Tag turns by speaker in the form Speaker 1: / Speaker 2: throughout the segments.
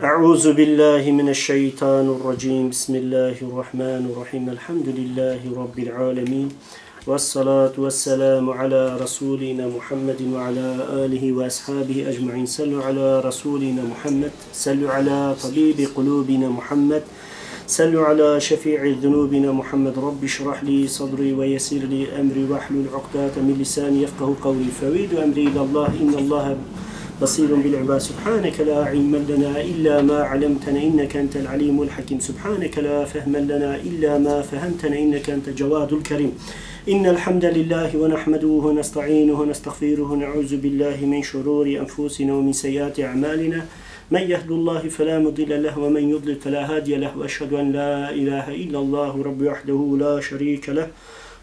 Speaker 1: Euzu billahi mineşşeytanirracim. Bismillahirrahmanirrahim. Elhamdülillahi rabbil alamin. Ves salatu vesselamu ala rasulina Muhammedin ve ala alihi ve ashabihi ecmaîn. Sallu ala rasulina Muhammed. Sallu ala tabibi kulubina Muhammed. Sallu ala şefii zunubina Muhammed. Rabbi şrah li sadri ve yessir li emri ve hlul ukdeten min lisani yefkahu kavli. Fevidu emri ilallah. İnnallaha بصير بالعباد سبحانك لا علم لنا إلا ما علمتنا إنك أنت العليم الحكيم سبحانك لا فهم لنا إلا ما فهمتنا إنك أنت جواد الكريم إن الحمد لله ونحمده ونستعينه ونستغفره ونعوذ بالله من شرور أنفسنا ومن سيئات أعمالنا من يهد الله فلا مضل له ومن يضلل فلا هادي له وأشهد أن لا إله إلا الله رب وحده لا شريك له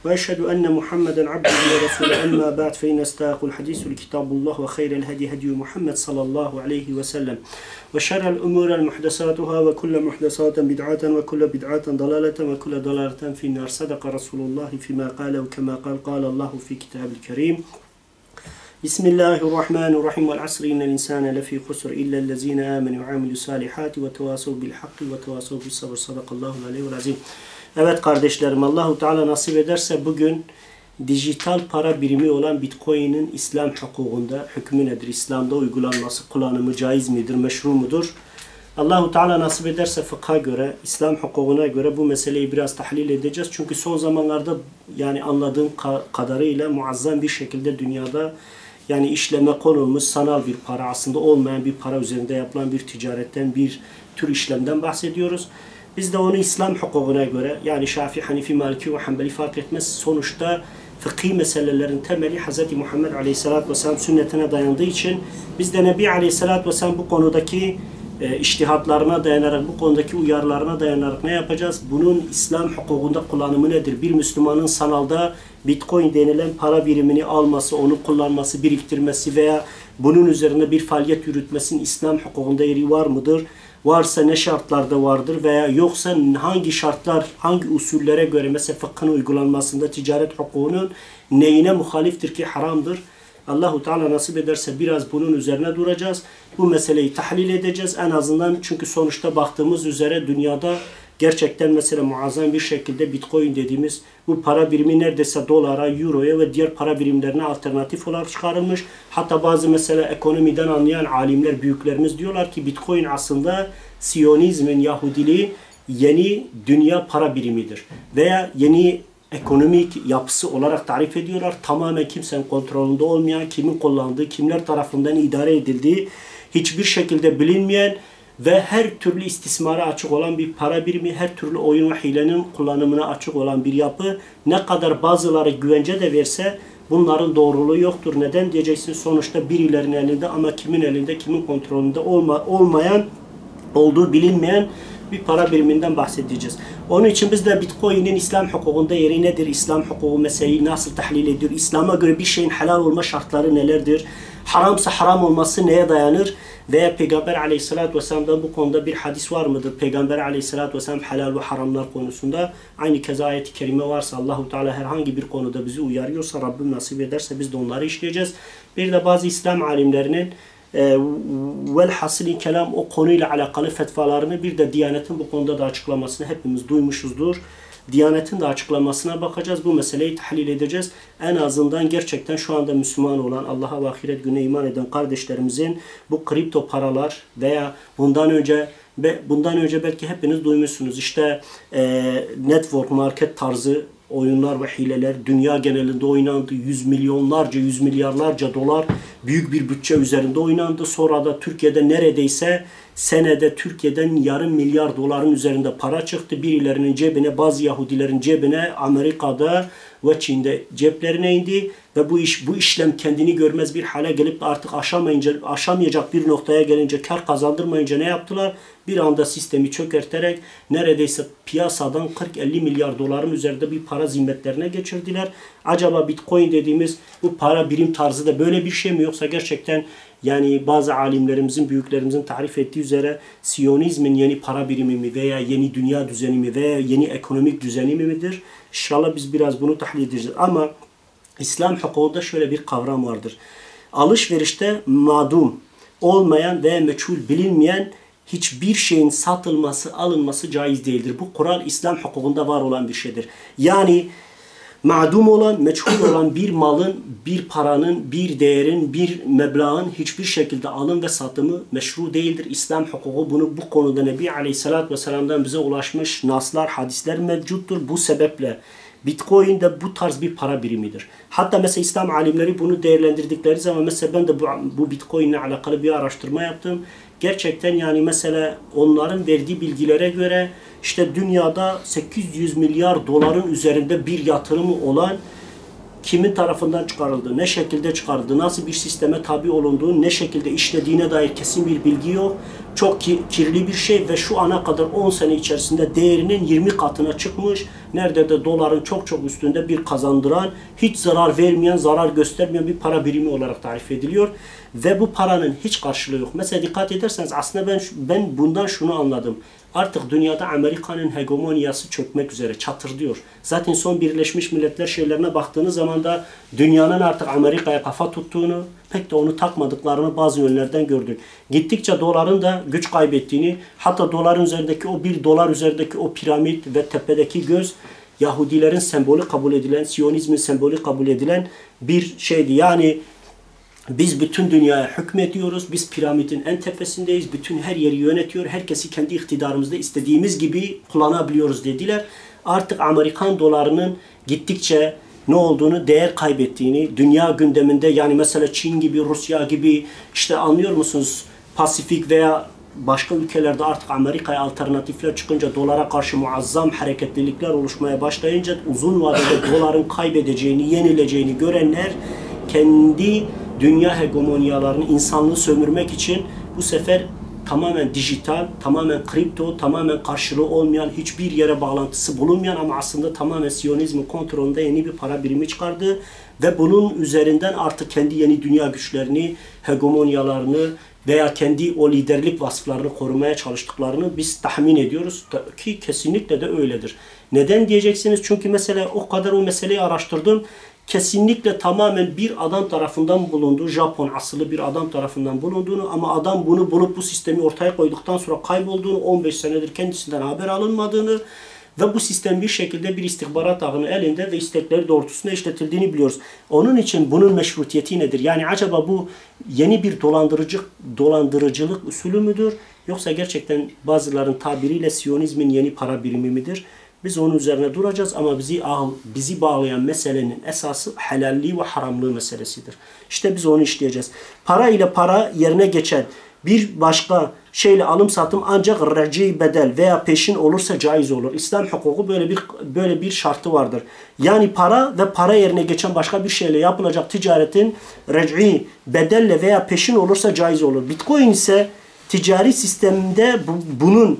Speaker 1: وأشهد أن محمدا عبده ورسوله أما بعد فإن استاق الحديث لكتاب الله وخير الهدي هدي محمد صلى الله عليه وسلم وشر الأمور المحدثاتها وكل محدثات بدعة وكل بدعة ضلالة وكل ضلالة في النار صدق رسول الله فيما قال وكما قال الله في كتاب الكريم بسم الله الرحمن الرحيم والعصر إن الإنسان لفي خسر إلا الذين آمنوا وعملوا الصالحات وتواصوا بالحق وتواصوا بالصبر صدق الله العلي العظيم. Evet kardeşlerim, Allahu Teala nasip ederse bugün dijital para birimi olan Bitcoin'in İslam hukukunda hükmü nedir? İslam'da uygulanması, kullanımı caiz midir, meşru mudur? Allahu Teala nasip ederse fıkha göre, İslam hukukuna göre bu meseleyi biraz tahlil edeceğiz. Çünkü son zamanlarda yani anladığım kadarıyla muazzam bir şekilde dünyada yani işleme konulmuş sanal bir para, aslında olmayan bir para üzerinde yapılan bir ticaretten, bir tür işlemden bahsediyoruz. Biz de onu İslam hukukuna göre yani Şafii, Hanifi, Maliki ve Hanbeli fark etmez. Sonuçta fıkhi meselelerin temeli Hz. Muhammed Aleyhisselatü Vesselam sünnetine dayandığı için biz de Nebi Aleyhisselatü Vesselam bu konudaki içtihatlarına dayanarak, bu konudaki uyarılarına dayanarak ne yapacağız? Bunun İslam hukukunda kullanımı nedir? Bir Müslümanın sanalda Bitcoin denilen para birimini alması, onu kullanması, biriktirmesi veya bunun üzerinde bir faaliyet yürütmesinin İslam hukukunda yeri var mıdır? Varsa ne şartlarda vardır veya yoksa hangi şartlar, hangi usullere göre mesela fıkhın uygulanmasında ticaret hukukunun neyine muhaliftir ki haramdır? Allahu Teala nasip ederse biraz bunun üzerine duracağız. Bu meseleyi tahlil edeceğiz. En azından çünkü sonuçta baktığımız üzere dünyada gerçekten mesela muazzam bir şekilde Bitcoin dediğimiz bu para birimi neredeyse dolara, euroya ve diğer para birimlerine alternatif olarak çıkarılmış. Hatta bazı mesela ekonomiden anlayan alimler, büyüklerimiz diyorlar ki Bitcoin aslında Siyonizmin, Yahudiliği yeni dünya para birimidir. Veya yeni ekonomik yapısı olarak tarif ediyorlar. Tamamen kimsenin kontrolünde olmayan, kimin kullandığı, kimler tarafından idare edildiği hiçbir şekilde bilinmeyen ve her türlü istismara açık olan bir para birimi, her türlü oyun ve hilenin kullanımına açık olan bir yapı. Ne kadar bazıları güvence de verse bunların doğruluğu yoktur. Neden diyeceksin? Sonuçta birilerinin elinde ama kimin elinde, kimin kontrolünde olmayan, olduğu bilinmeyen bir para biriminden bahsedeceğiz. Onun için biz de Bitcoin'in İslam hukukunda yeri nedir? İslam hukuku meseleyi nasıl tahlil ediyor? İslam'a göre bir şeyin helal olma şartları nelerdir? Haramsa haram olması neye dayanır? Veya Peygamber Aleyhisselatü Vesselam'dan bu konuda bir hadis var mıdır? Peygamber Aleyhisselatü Vesselam helal ve haramlar konusunda aynı keza ayet-i kerime varsa Allahu Teala herhangi bir konuda bizi uyarıyorsa Rabbim nasip ederse biz de onları işleyeceğiz. Bir de bazı İslam alimlerinin velhasili kelam o konuyla alakalı fetvalarını bir de Diyanet'in bu konuda da açıklamasını hepimiz duymuşuzdur. Diyanet'in de açıklamasına bakacağız. Bu meseleyi tahlil edeceğiz. En azından gerçekten şu anda Müslüman olan Allah'a ve ahiret gününe iman eden kardeşlerimizin bu kripto paralar veya bundan önce belki hepiniz duymuşsunuz. İşte network market tarzı oyunlar ve hileler dünya genelinde oynandı. Yüz milyarlarca dolar büyük bir bütçe üzerinde oynandı. Sonra da Türkiye'de neredeyse senede Türkiye'den yarım milyar doların üzerinde para çıktı. Birilerinin cebine, bazı Yahudilerin cebine, Amerika'da ve Çin'de ceplerine indi. Ve bu işlem kendini görmez bir hale gelip artık aşamayacak bir noktaya gelince, kar kazandırmayınca ne yaptılar? Bir anda sistemi çökerterek neredeyse piyasadan 40-50 milyar doların üzerinde bir para zimmetlerine geçirdiler. Acaba Bitcoin dediğimiz bu para birim tarzı da böyle bir şey mi, yoksa gerçekten yani bazı alimlerimizin, büyüklerimizin tarif ettiği üzere Siyonizmin yeni para birimi mi veya yeni dünya düzeni mi veya yeni ekonomik düzeni midir? İnşallah biz biraz bunu tahlil edeceğiz. Ama İslam hukukunda şöyle bir kavram vardır. Alışverişte madum olmayan ve meçhul bilinmeyen hiçbir şeyin satılması, alınması caiz değildir. Bu kural İslam hukukunda var olan bir şeydir. Yani ma'dum olan, meçhul olan bir malın, bir paranın, bir değerin, bir meblağın hiçbir şekilde alım ve satımı meşru değildir. İslam hukuku bunu bu konuda Nebi Aleyhisselatü Vesselam'dan bize ulaşmış naslar, hadisler mevcuttur. Bu sebeple Bitcoin de bu tarz bir para birimidir. Hatta mesela İslam alimleri bunu değerlendirdikleri zaman mesela ben de bu Bitcoin ile alakalı bir araştırma yaptım. Gerçekten yani mesela onların verdiği bilgilere göre işte dünyada 800 milyar doların üzerinde bir yatırımı olan kimin tarafından çıkarıldı, ne şekilde çıkarıldı, nasıl bir sisteme tabi olunduğu, ne şekilde işlediğine dair kesin bir bilgi yok. Çok kirli bir şey ve şu ana kadar 10 sene içerisinde değerinin 20 katına çıkmış. Nerede de doların çok çok üstünde bir kazandıran, hiç zarar vermeyen, zarar göstermeyen bir para birimi olarak tarif ediliyor. Ve bu paranın hiç karşılığı yok. Mesela dikkat ederseniz aslında ben bundan şunu anladım. Artık dünyada Amerika'nın hegemonyası çökmek üzere, çatırdıyor. Zaten son Birleşmiş Milletler şeylerine baktığınız zaman da dünyanın artık Amerika'ya kafa tuttuğunu, pek de onu takmadıklarını bazı yönlerden gördük. Gittikçe doların da güç kaybettiğini, hatta doların üzerindeki o 1 dolar üzerindeki o piramit ve tepedeki göz, Yahudilerin sembolü kabul edilen, Siyonizmin sembolü kabul edilen bir şeydi. Yani biz bütün dünyaya hükmediyoruz. Biz piramidin en tepesindeyiz. Bütün her yeri yönetiyor. Herkesi kendi iktidarımızda istediğimiz gibi kullanabiliyoruz dediler. Artık Amerikan dolarının gittikçe ne olduğunu, değer kaybettiğini, dünya gündeminde yani mesela Çin gibi, Rusya gibi işte anlıyor musunuz? Pasifik veya başka ülkelerde artık Amerika'ya alternatifler çıkınca dolara karşı muazzam hareketlilikler oluşmaya başlayınca uzun vadede doların kaybedeceğini, yenileceğini görenler kendi dünya hegemonyalarını, insanlığı sömürmek için bu sefer tamamen dijital, tamamen kripto, tamamen karşılığı olmayan, hiçbir yere bağlantısı bulunmayan ama aslında tamamen Siyonizmin kontrolünde yeni bir para birimi çıkardı. Ve bunun üzerinden artık kendi yeni dünya güçlerini, hegemonyalarını veya kendi o liderlik vasıflarını korumaya çalıştıklarını biz tahmin ediyoruz ki kesinlikle de öyledir. Neden diyeceksiniz? Çünkü mesela o kadar o meseleyi araştırdım. Kesinlikle tamamen bir adam tarafından bulunduğu, Japon asıllı bir adam tarafından bulunduğunu ama adam bunu bulup bu sistemi ortaya koyduktan sonra kaybolduğunu, 15 senedir kendisinden haber alınmadığını ve bu sistem bir şekilde bir istihbarat ağının elinde ve istekleri doğrultusunda işletildiğini biliyoruz. Onun için bunun meşrutiyeti nedir? Yani acaba bu yeni bir dolandırıcılık usulü müdür? Yoksa gerçekten bazıların tabiriyle Siyonizmin yeni para birimi midir? Biz onun üzerine duracağız ama bizi bağlayan meselenin esası helalliği ve haramlığı meselesidir. İşte biz onu işleyeceğiz. Para ile para yerine geçen bir başka şeyle alım satım ancak reci bedel veya peşin olursa caiz olur. İslam hukuku böyle bir şartı vardır. Yani para ve para yerine geçen başka bir şeyle yapılacak ticaretin reci bedelle veya peşin olursa caiz olur. Bitcoin ise ticari sistemde bunun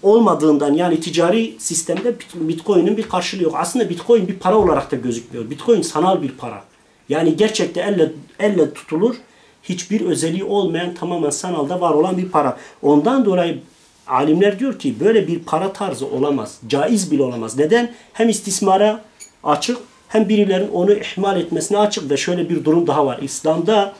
Speaker 1: olmadığından yani ticari sistemde Bitcoin'in bir karşılığı yok. Aslında Bitcoin bir para olarak da gözükmüyor. Bitcoin sanal bir para. Yani gerçekte elle tutulur, hiçbir özelliği olmayan tamamen sanalda var olan bir para. Ondan dolayı alimler diyor ki böyle bir para tarzı olamaz. Caiz bile olamaz. Neden? Hem istismara açık hem birilerinin onu ihmal etmesine açık ve şöyle bir durum daha var. İslam'da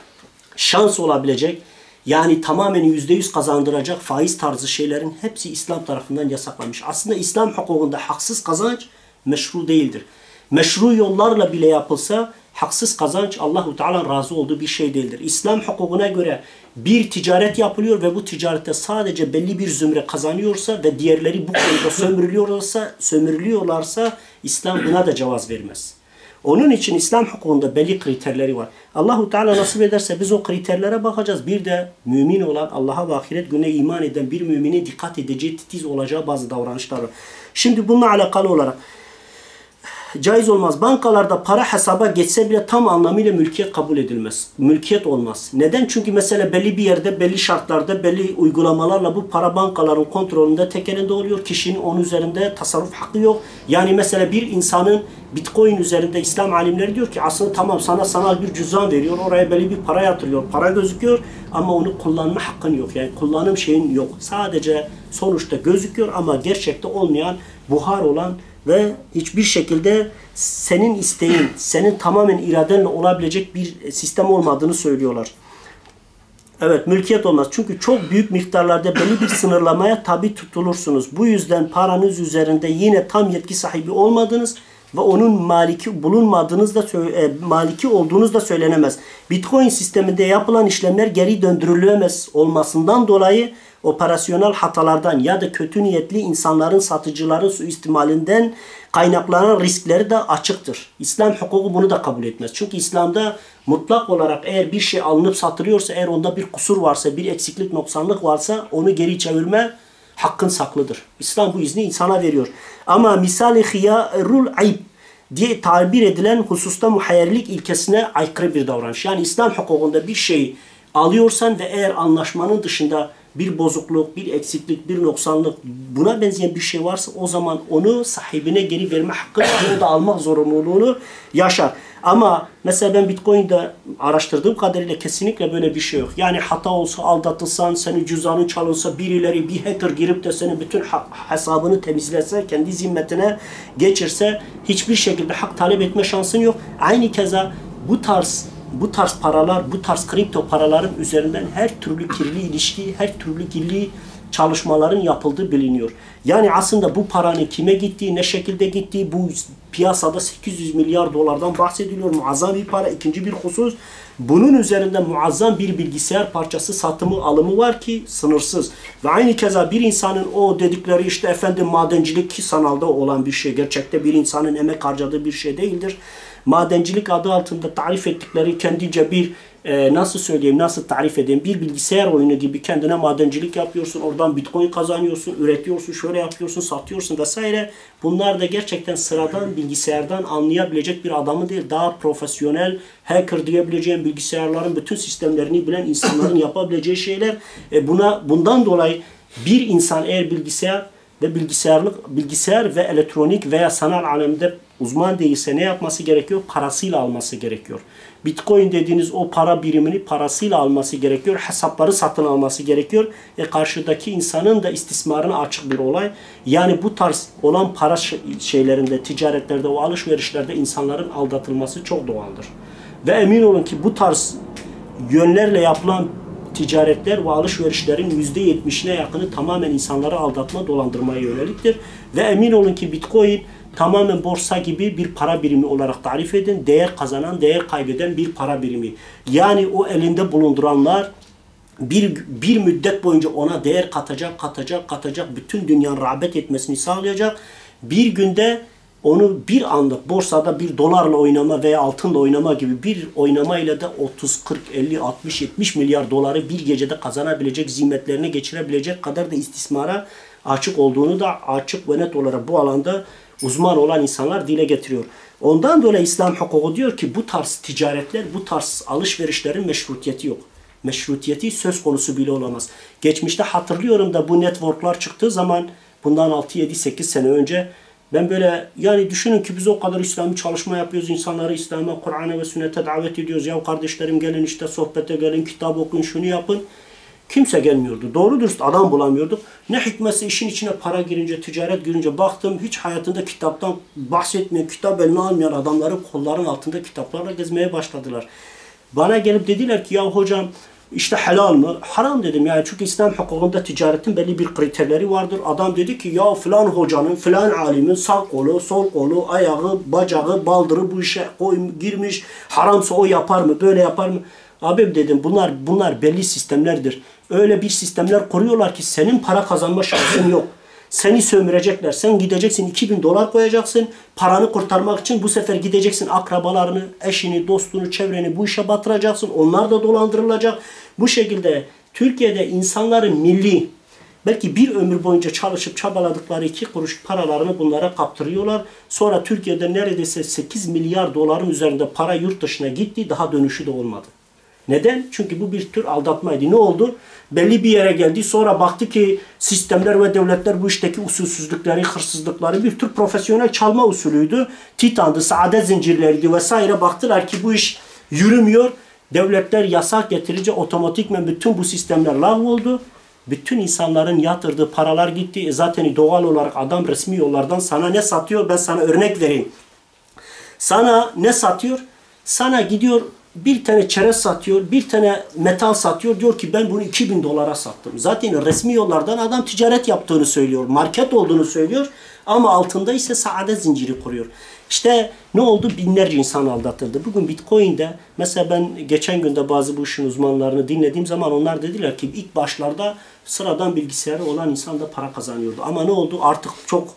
Speaker 1: şans olabilecek yani tamamen %100 kazandıracak faiz tarzı şeylerin hepsi İslam tarafından yasaklanmış. Aslında İslam hukukunda haksız kazanç meşru değildir. Meşru yollarla bile yapılsa haksız kazanç Allahu Teala razı olduğu bir şey değildir. İslam hukukuna göre bir ticaret yapılıyor ve bu ticarette sadece belli bir zümre kazanıyorsa ve diğerleri bu konuda sömürülüyorlarsa İslam buna da cevaz vermez. Onun için İslam hukukunda belli kriterleri var. Allahu Teala nasip ederse biz o kriterlere bakacağız. Bir de mümin olan, Allah'a ve ahiret gününe iman eden bir müminin dikkat edeceği, titiz olacağı bazı davranışlar var. Şimdi bununla alakalı olarak caiz olmaz. Bankalarda para hesaba geçse bile tam anlamıyla mülkiyet kabul edilmez. Mülkiyet olmaz. Neden? Çünkü mesela belli bir yerde, belli şartlarda, belli uygulamalarla bu para bankaların kontrolünde tek elinde oluyor. Kişinin onun üzerinde tasarruf hakkı yok. Yani mesela bir insanın Bitcoin üzerinde İslam alimleri diyor ki aslında tamam sana sanal bir cüzdan veriyor. Oraya belli bir para yatırıyor. Para gözüküyor ama onu kullanma hakkın yok. Yani kullanım şeyin yok. Sadece sonuçta gözüküyor ama gerçekte olmayan, buhar olan ve hiçbir şekilde senin isteğin, senin tamamen iradenle olabilecek bir sistem olmadığını söylüyorlar. Evet, mülkiyet olmaz. Çünkü çok büyük miktarlarda belli bir sınırlamaya tabi tutulursunuz. Bu yüzden paranız üzerinde yine tam yetki sahibi olmadınız ve onun maliki bulunmadığınız da maliki olduğunuz da söylenemez. Bitcoin sisteminde yapılan işlemler geri döndürülemez olmasından dolayı operasyonel hatalardan ya da kötü niyetli insanların, satıcıların suistimalinden kaynaklanan riskleri de açıktır. İslam hukuku bunu da kabul etmez. Çünkü İslam'da mutlak olarak eğer bir şey alınıp satılıyorsa, eğer onda bir kusur varsa, bir eksiklik, noksanlık varsa onu geri çevirme hakkın saklıdır. İslam bu izni insana veriyor. Ama misali hiyarul ayb diye tabir edilen hususta muhayyerlik ilkesine aykırı bir davranış. Yani İslam hukukunda bir şey alıyorsan ve eğer anlaşmanın dışında bir bozukluk, bir eksiklik, bir noksanlık, buna benzeyen bir şey varsa o zaman onu sahibine geri verme hakkı var. O da almak zorunluluğunu yaşar. Ama mesela ben Bitcoin'de araştırdığım kadarıyla kesinlikle böyle bir şey yok. Yani hata olsa, aldatılsan, senin cüzdanın çalınsa, birileri, bir hacker girip de senin bütün hesabını temizlese, kendi zimmetine geçirse hiçbir şekilde hak talep etme şansın yok. Aynı keza bu tarz paralar, bu tarz kripto paraların üzerinden her türlü kirli ilişki, her türlü kirli çalışmaların yapıldığı biliniyor. Yani aslında bu paranın kime gittiği, ne şekilde gittiği, bu piyasada 800 milyar dolardan bahsediliyor. Muazzam bir para. İkinci bir husus, bunun üzerinde muazzam bir bilgisayar parçası satımı, alımı var ki sınırsız. Ve aynı keza bir insanın o dedikleri işte efendim madencilik ki sanalda olan bir şey, gerçekte bir insanın emek harcadığı bir şey değildir. Madencilik adı altında tarif ettikleri kendince bir nasıl tarif edeyim, bir bilgisayar oyunu gibi kendine madencilik yapıyorsun, oradan bitcoin kazanıyorsun, üretiyorsun, şöyle yapıyorsun, satıyorsun vesaire. Bunlar da gerçekten sıradan bilgisayardan anlayabilecek bir adamı değil, daha profesyonel hacker diyebileceğim, bilgisayarların bütün sistemlerini bilen insanların yapabileceği şeyler. Bundan dolayı bir insan eğer bilgisayar ve elektronik veya sanal alemde uzman değilse ne yapması gerekiyor? Parasıyla alması gerekiyor. Bitcoin dediğiniz o para birimini parasıyla alması gerekiyor. Hesapları satın alması gerekiyor. Karşıdaki insanın da istismarına açık bir olay. Yani bu tarz olan para şeylerinde, ticaretlerde, o alışverişlerde insanların aldatılması çok doğaldır. Ve emin olun ki bu tarz yönlerle yapılan ticaretler ve alışverişlerin %70'ine yakını tamamen insanları aldatma, dolandırmaya yöneliktir. Ve emin olun ki Bitcoin tamamen borsa gibi bir para birimi olarak tarif edin. Değer kazanan, değer kaybeden bir para birimi. Yani o elinde bulunduranlar bir müddet boyunca ona değer katacak, bütün dünyanın rağbet etmesini sağlayacak. Bir günde onu bir anlık borsada bir dolarla oynama veya altınla oynama gibi bir oynamayla da 30, 40, 50, 60, 70 milyar doları bir gecede kazanabilecek, zimmetlerine geçirebilecek kadar da istismara açık olduğunu da açık ve net olarak bu alanda uzman olan insanlar dile getiriyor. Ondan dolayı İslam hukuku diyor ki bu tarz ticaretler, bu tarz alışverişlerin meşrutiyeti yok. Meşrutiyeti söz konusu bile olamaz. Geçmişte hatırlıyorum da bu networklar çıktığı zaman bundan 6, 7, 8 sene önce ben böyle yani düşünün ki biz o kadar İslami çalışma yapıyoruz. İnsanları İslam'a, Kur'an'a ve sünnete davet ediyoruz. Ya kardeşlerim gelin işte sohbete gelin, kitap okuyun, şunu yapın. Kimse gelmiyordu. Doğru dürüst adam bulamıyorduk. Ne hikmetse işin içine para girince, ticaret girince baktım hiç hayatında kitaptan bahsetmeyen, kitap eline almayan adamların kolların altında kitaplarla gezmeye başladılar. Bana gelip dediler ki ya hocam işte helal mı? Haram dedim yani çünkü İslam hukukunda ticaretin belli bir kriterleri vardır. Adam dedi ki ya filan hocanın, filan alimin sağ kolu, sol kolu, ayağı, bacağı, baldırı bu işe girmiş. Haramsa o yapar mı? Böyle yapar mı? Abim dedim bunlar belli sistemlerdir. Öyle bir sistemler kuruyorlar ki senin para kazanma şansın yok. Seni sömürecekler. Sen gideceksin 2000 dolar koyacaksın. Paranı kurtarmak için bu sefer gideceksin akrabalarını, eşini, dostunu, çevreni bu işe batıracaksın. Onlar da dolandırılacak. Bu şekilde Türkiye'de insanların milli belki bir ömür boyunca çalışıp çabaladıkları 2 kuruş paralarını bunlara kaptırıyorlar. Sonra Türkiye'de neredeyse 8 milyar doların üzerinde para yurt dışına gitti. Daha dönüşü de olmadı. Neden? Çünkü bu bir tür aldatmaydı. Ne oldu? Belli bir yere geldi. Sonra baktı ki sistemler ve devletler bu işteki usulsüzlükleri, hırsızlıkları bir tür profesyonel çalma usulüydü. Titan'dı, saadet zincirleriydi vesaire. Baktılar ki bu iş yürümüyor. Devletler yasak getirince otomatikmen bütün bu sistemler lağvoldu. Bütün insanların yatırdığı paralar gitti. Zaten doğal olarak adam resmi yollardan sana ne satıyor? Ben sana örnek vereyim. Sana ne satıyor? Sana gidiyor bir tane çerez satıyor, bir tane metal satıyor. Diyor ki ben bunu 2000 dolara sattım. Zaten resmi yollardan adam ticaret yaptığını söylüyor. Market olduğunu söylüyor. Ama altında ise saadet zinciri kuruyor. İşte ne oldu? Binlerce insan aldatıldı. Bugün Bitcoin'de mesela ben geçen günde bazı bu işin uzmanlarını dinlediğim zaman onlar dediler ki ilk başlarda sıradan bilgisayarı olan insan da para kazanıyordu. Ama ne oldu? Artık çok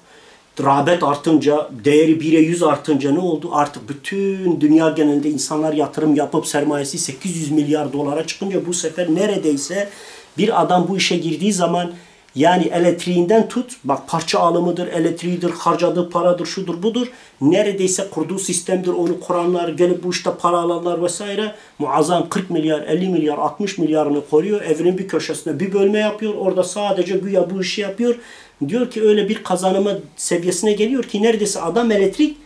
Speaker 1: rağbet artınca, değeri 1'e 100 artınca ne oldu? Artık bütün dünya genelinde insanlar yatırım yapıp sermayesi 800 milyar dolara çıkınca bu sefer neredeyse bir adam bu işe girdiği zaman yani elektriğinden tut, bak parça alımıdır, elektriğidir, harcadığı paradır, şudur budur. Neredeyse kurduğu sistemdir, onu kuranlar, gelip bu işte para alanlar vesaire muazzam 40 milyar, 50 milyar, 60 milyarını koruyor. Evinin bir köşesine bir bölme yapıyor. Orada sadece güya bu işi yapıyor. Diyor ki öyle bir kazanıma seviyesine geliyor ki neredeyse adam elektrik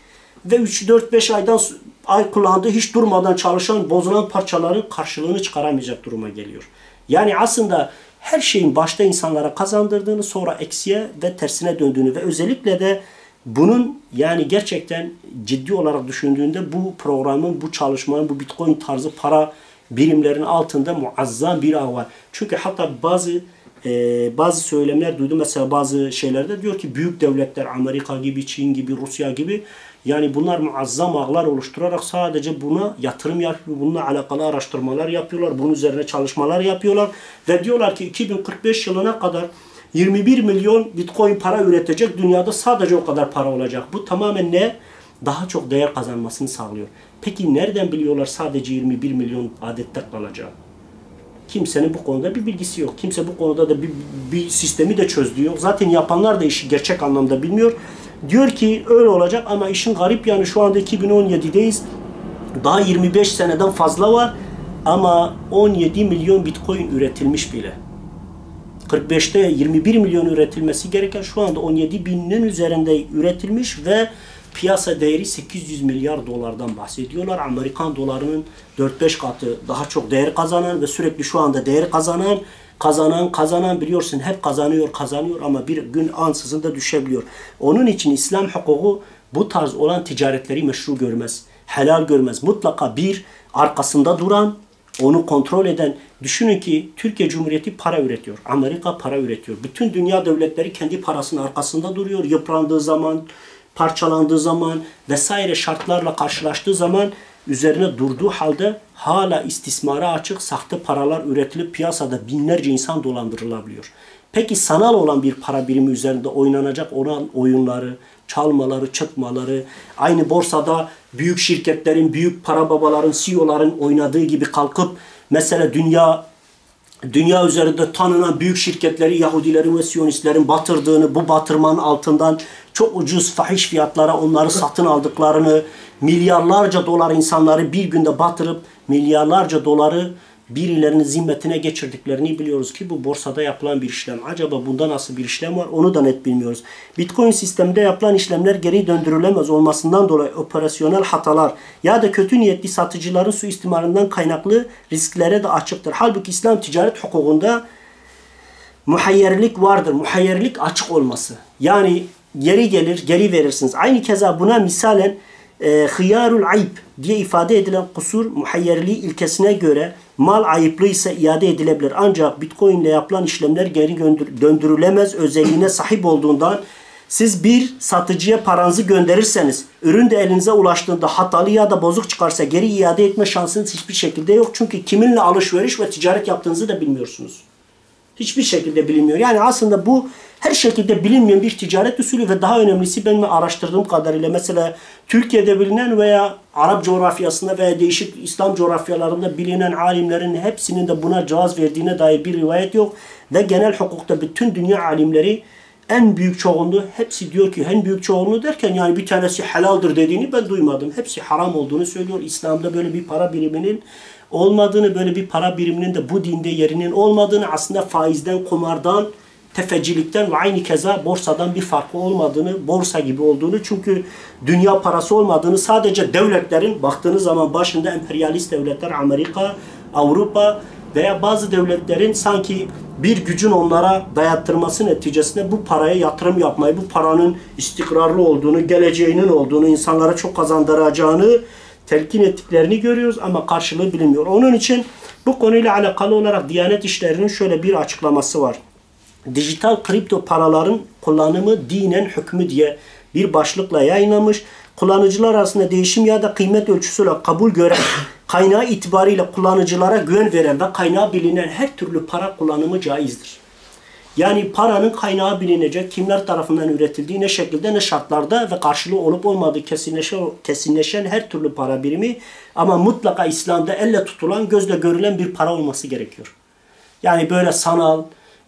Speaker 1: ve 3-4-5 ay kullandığı hiç durmadan çalışan bozulan parçaların karşılığını çıkaramayacak duruma geliyor. Yani aslında her şeyin başta insanlara kazandırdığını sonra eksiye ve tersine döndüğünü ve özellikle de bunun yani gerçekten ciddi olarak düşündüğünde bu programın, bu çalışmanın, bu Bitcoin tarzı para birimlerin altında muazzam bir ağ var. Çünkü hatta bazı söylemler duydum mesela bazı şeylerde diyor ki büyük devletler Amerika gibi, Çin gibi, Rusya gibi yani bunlar muazzam ağlar oluşturarak sadece buna yatırım yapıyor, bununla alakalı araştırmalar yapıyorlar, bunun üzerine çalışmalar yapıyorlar ve diyorlar ki 2045 yılına kadar 21 milyon Bitcoin para üretecek, dünyada sadece o kadar para olacak. Bu tamamen ne? Daha çok değer kazanmasını sağlıyor. Peki nereden biliyorlar sadece 21 milyon adette kalacak? Kimsenin bu konuda bir bilgisi yok. Kimse bu konuda da bir sistemi de çözdüğü yok. Zaten yapanlar da işi gerçek anlamda bilmiyor. Diyor ki öyle olacak ama işin garip yanı şu anda 2017'deyiz. Daha 25 seneden fazla var ama 17 milyon Bitcoin üretilmiş bile. 45'te 21 milyon üretilmesi gereken şu anda 17 binin üzerinde üretilmiş ve piyasa değeri 800 milyar dolardan bahsediyorlar. Amerikan dolarının 4-5 katı daha çok değer kazanan ve sürekli şu anda değer kazanan biliyorsun hep kazanıyor ama bir gün ansızın da düşebiliyor. Onun için İslam hukuku bu tarz olan ticaretleri meşru görmez. Helal görmez. Mutlaka bir arkasında duran, onu kontrol eden. Düşünün ki Türkiye Cumhuriyeti para üretiyor. Amerika para üretiyor. Bütün dünya devletleri kendi parasının arkasında duruyor. Yıprandığı zaman, parçalandığı zaman vesaire şartlarla karşılaştığı zaman üzerine durduğu halde hala istismara açık sahte paralar üretilip piyasada binlerce insan dolandırılabiliyor. Peki sanal olan bir para birimi üzerinde oynanacak olan oyunları, çalmaları, çırpmaları, aynı borsada büyük şirketlerin, büyük para babaların, CEO'ların oynadığı gibi kalkıp mesela dünya üzerinde tanınan büyük şirketleri Yahudilerin ve Siyonistlerin batırdığını, bu batırmanın altından çok ucuz fahiş fiyatlara onları satın aldıklarını, milyarlarca dolar insanları bir günde batırıp milyarlarca doları birilerinin zimmetine geçirdiklerini biliyoruz ki bu borsada yapılan bir işlem. Acaba bunda nasıl bir işlem var onu da net bilmiyoruz. Bitcoin sisteminde yapılan işlemler geri döndürülemez olmasından dolayı operasyonel hatalar ya da kötü niyetli satıcıların suistimalinden kaynaklı risklere de açıktır. Halbuki İslam ticaret hukukunda muhayyerlik vardır. Muhayyerlik açık olması. Yani geri gelir, geri verirsiniz. Aynı keza buna misalen hıyarul ayıp diye ifade edilen kusur muhayyerliği ilkesine göre mal ayıplı ise iade edilebilir. Ancak Bitcoin ile yapılan işlemler geri döndürülemez özelliğine sahip olduğundan siz bir satıcıya paranızı gönderirseniz ürün de elinize ulaştığında hatalı ya da bozuk çıkarsa geri iade etme şansınız hiçbir şekilde yok. Çünkü kiminle alışveriş ve ticaret yaptığınızı da bilmiyorsunuz. Hiçbir şekilde bilinmiyor. Yani aslında bu her şekilde bilinmeyen bir ticaret usulü ve daha önemlisi benim araştırdığım kadarıyla mesela Türkiye'de bilinen veya Arap coğrafyasında veya değişik İslam coğrafyalarında bilinen alimlerin hepsinin de buna cevaz verdiğine dair bir rivayet yok. Ve genel hukukta bütün dünya alimleri en büyük çoğunluğu hepsi diyor ki en büyük çoğunluğu derken yani bir tanesi helaldir dediğini ben duymadım. Hepsi haram olduğunu söylüyor. İslam'da böyle bir para biriminin olmadığını, böyle bir para biriminin de bu dinde yerinin olmadığını, aslında faizden, kumardan, tefecilikten ve aynı keza borsadan bir farkı olmadığını, borsa gibi olduğunu, çünkü dünya parası olmadığını, sadece devletlerin baktığınız zaman başında emperyalist devletler, Amerika, Avrupa veya bazı devletlerin sanki bir gücün onlara dayattırması neticesinde bu paraya yatırım yapmayı, bu paranın istikrarlı olduğunu, geleceğinin olduğunu, insanlara çok kazandıracağını telkin ettiklerini görüyoruz ama karşılığı bilinmiyor. Onun için bu konuyla alakalı olarak Diyanet İşleri'nin şöyle bir açıklaması var. Dijital kripto paraların kullanımı dinen hükmü diye bir başlıkla yayınlamış. Kullanıcılar arasında değişim ya da kıymet ölçüsüyle kabul gören, kaynağı itibariyle kullanıcılara güven veren ve kaynağı bilinen her türlü para kullanımı caizdir. Yani paranın kaynağı bilinecek, kimler tarafından üretildiği, ne şekilde, ne şartlarda ve karşılığı olup olmadığı kesinleşen her türlü para birimi ama mutlaka İslam'da elle tutulan, gözle görülen bir para olması gerekiyor. Yani böyle sanal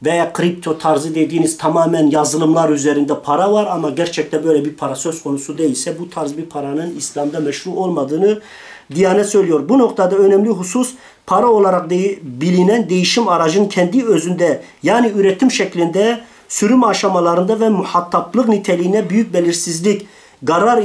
Speaker 1: veya kripto tarzı dediğiniz tamamen yazılımlar üzerinde para var ama gerçekten böyle bir para söz konusu değilse bu tarz bir paranın İslam'da meşru olmadığını Diyanet söylüyor. Bu noktada önemli husus para olarak bilinen değişim aracın kendi özünde yani üretim şeklinde, sürüm aşamalarında ve muhataplık niteliğine büyük belirsizlik, zarar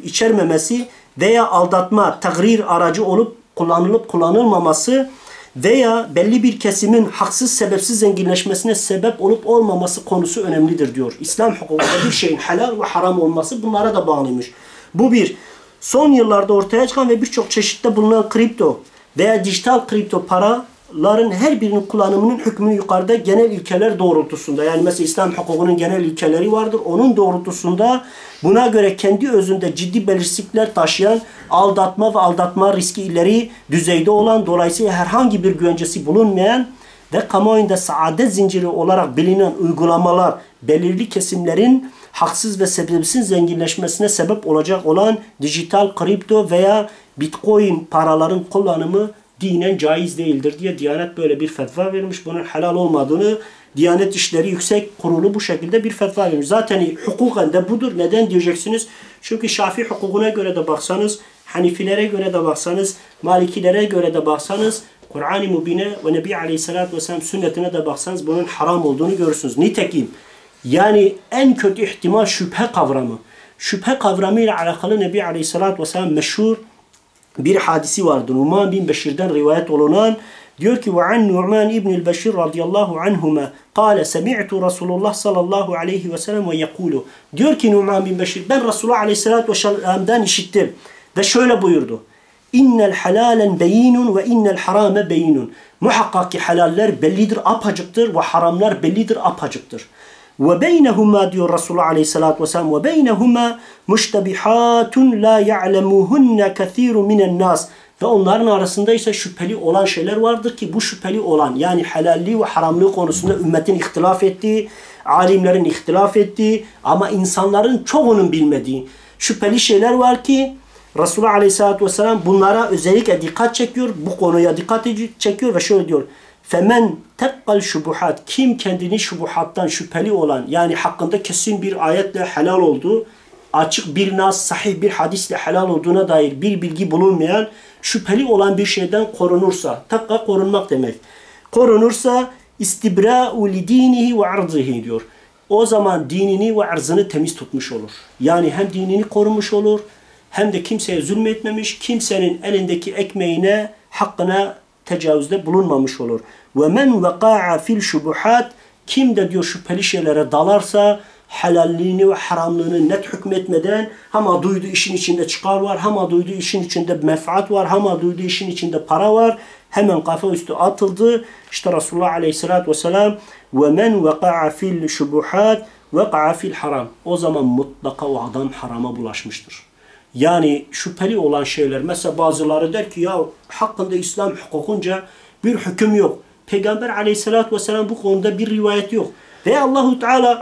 Speaker 1: içermemesi veya aldatma, tagrir aracı olup kullanılıp kullanılmaması veya belli bir kesimin haksız sebepsiz zenginleşmesine sebep olup olmaması konusu önemlidir diyor. İslam hukukunda bir şeyin helal ve haram olması bunlara da bağlıymış. Bu bir. Son yıllarda ortaya çıkan ve birçok çeşitte bulunan kripto veya dijital kripto paraların her birinin kullanımının hükmünü yukarıda genel ilkeler doğrultusunda, yani mesela İslam hukukunun genel ilkeleri vardır. Onun doğrultusunda buna göre kendi özünde ciddi belirsizlikler taşıyan, aldatma ve aldatma riski ileri düzeyde olan, dolayısıyla herhangi bir güvencesi bulunmayan ve kamuoyunda saadet zinciri olarak bilinen uygulamalar belirli kesimlerin haksız ve sebepsiz zenginleşmesine sebep olacak olan dijital kripto veya bitcoin paraların kullanımı dinen caiz değildir diye Diyanet böyle bir fetva vermiş. Bunun helal olmadığını Diyanet İşleri Yüksek Kurulu bu şekilde bir fetva vermiş. Zaten hukuken de budur. Neden diyeceksiniz? Çünkü Şafii hukukuna göre de baksanız, Hanifilere göre de baksanız, Malikilere göre de baksanız, Kur'an-ı Mubin'e ve Nebi Aleyhisselatü Vesselam sünnetine de baksanız bunun haram olduğunu görürsünüz. Nitekim yani en kötü ihtimal şüphe kavramı. Şüphe kavramı ile alakalı Nebi Aleyhisselatü Vesselam meşhur bir hadisi vardır. Numan bin Beşir'den rivayet olunan diyor ki وَعَنْ نُعْمَانِ İbn Beşir radıyallahu anhuma قال سَمِعْتُ Resulullah sallallahu aleyhi ve sellem ve yekulu. Diyor ki Numan bin Beşir, ben Resulullah aleyhissalatü vesselam'dan işittim ve şöyle buyurdu. İnnel halalen beyinun ve innel harame beyinun. Muhakkak ki halaller bellidir, apacıktır ve haramlar bellidir, apacıktır. Ve beynehuma diyor Resulullah aleyhissalatü vesselam ve beynehuma müştebihatun la ya'lemuhunne kethirun minen nas. Ve onların arasında ise şüpheli olan şeyler vardır ki bu şüpheli olan yani helalliği ve haramlığı konusunda ümmetin ihtilaf ettiği, alimlerin ihtilaf ettiği ama insanların çoğunun bilmediği şüpheli şeyler var ki Resulullah Aleyhisselatü Vesselam bunlara özellikle dikkat çekiyor, bu konuya dikkat çekiyor ve şöyle diyor. Femen tekkal şubuhat, kim kendini şubuhattan şüpheli olan yani hakkında kesin bir ayetle helal olduğu, açık bir nas, sahih bir hadisle helal olduğuna dair bir bilgi bulunmayan, şüpheli olan bir şeyden korunursa, takka korunmak demek. Korunursa istibra'u li dinihi ve arzihi diyor. O zaman dinini ve arzını temiz tutmuş olur. Yani hem dinini korumuş olur, hem de kimseye zulmetmemiş, kimsenin elindeki ekmeğine, hakkına tecavüzde bulunmamış olur. Ve men veka'a fil şubuhat, kim de diyor şüpheli şeylere dalarsa, helalliğini ve haramlığını net hükmetmeden ama duyduğu işin içinde çıkar var, ama duyduğu işin içinde menfaat var, ama duyduğu işin içinde para var, hemen kafa üstü atıldı. İşte Resulullah Aleyhisselatü Vesselam ve men veka'a fil şubuhat veka'a fil haram. O zaman mutlaka o adam harama bulaşmıştır. Yani şüpheli olan şeyler, mesela bazıları der ki ya hakkında İslam hukukunca bir hüküm yok. Peygamber Aleyhisselatü Vesselam bu konuda bir rivayet yok. Ve Allahu Teala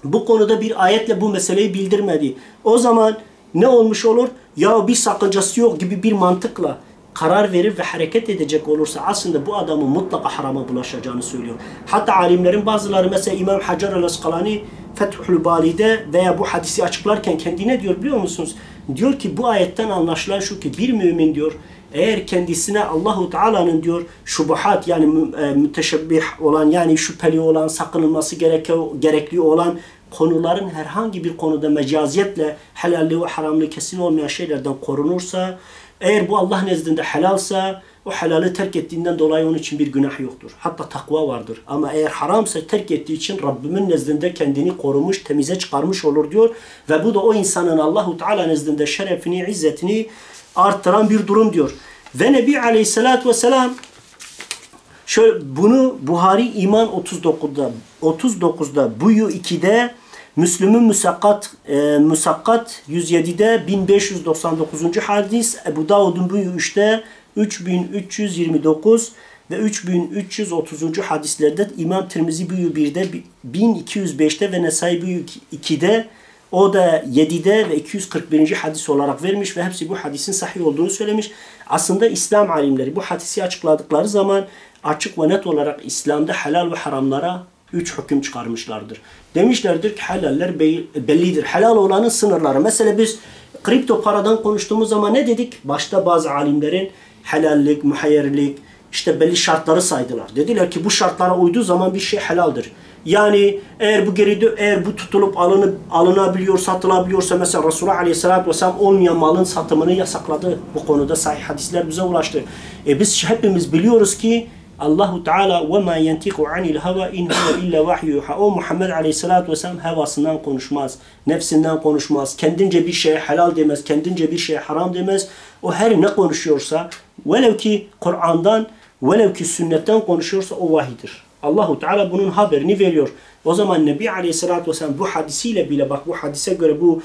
Speaker 1: bu konuda bir ayetle bu meseleyi bildirmedi. O zaman ne olmuş olur? Ya bir sakıncası yok gibi bir mantıkla karar verir ve hareket edecek olursa aslında bu adamın mutlaka harama bulaşacağını söylüyor. Hatta alimlerin bazıları mesela İmam Hacer el-Asqalani Fethül Bari'de veya bu hadisi açıklarken kendine diyor biliyor musunuz? Diyor ki bu ayetten anlaşılan şu ki bir mümin diyor eğer kendisine Allahu Teala'nın diyor şubuhat yani müteşebbih olan yani şüpheli olan sakınılması gerekli olan konuların herhangi bir konuda mecaziyetle helalliği ve haramlığı kesin olmayan şeylerden korunursa eğer bu Allah nezdinde helalsa o helali terk ettiğinden dolayı onun için bir günah yoktur. Hatta takva vardır. Ama eğer haramsa terk ettiği için Rabbimin nezdinde kendini korumuş, temize çıkarmış olur diyor. Ve bu da o insanın Allahu Teala nezdinde şerefini, izzetini arttıran bir durum diyor. Ve Nebi Aleyhisselatü Vesselam şöyle, bunu Buhari İman 39'da Buyu 2'de, Müslüm'ün Musakkat 107'de 1599. hadis, Ebu Davud'un Buyu 3'te 3329 ve 3330. hadislerde, İmam Tirmizi Buyu 1'de 1205'te ve Nesai Buyu 2'de, o da 7'de ve 241. hadis olarak vermiş ve hepsi bu hadisin sahih olduğunu söylemiş. Aslında İslam alimleri bu hadisi açıkladıkları zaman açık ve net olarak İslam'da helal ve haramlara 3 hüküm çıkarmışlardır. Demişlerdir ki helaller bellidir. Helal olanın sınırları. Mesela biz kripto paradan konuştuğumuz zaman ne dedik? Başta bazı alimlerin helallik, muhayyerlik, işte belli şartları saydılar. Dediler ki bu şartlara uyduğu zaman bir şey helaldir. Yani eğer bu tutulup alınabiliyor, satılabiliyorsa, mesela Resulullah Aleyhisselatü Vesselam olmayan malın satımını yasakladı. Bu konuda sahih hadisler bize ulaştı. Biz hepimiz biliyoruz ki Allahu Teala ve ma yentiku anil hava in huve illa vahyuha. O Muhammed Aleyhisselatü Vesselam hevasından konuşmaz, nefsinden konuşmaz, kendince bir şeye helal demez, kendince bir şeye haram demez. O her ne konuşuyorsa, velev ki Kur'an'dan, velev ki sünnetten konuşuyorsa o vahidir. Allahu Teala bunun haberini veriyor. O zaman Nebi Aleyhisselatü Vesselam bu hadisiyle bile, bak bu hadise göre bu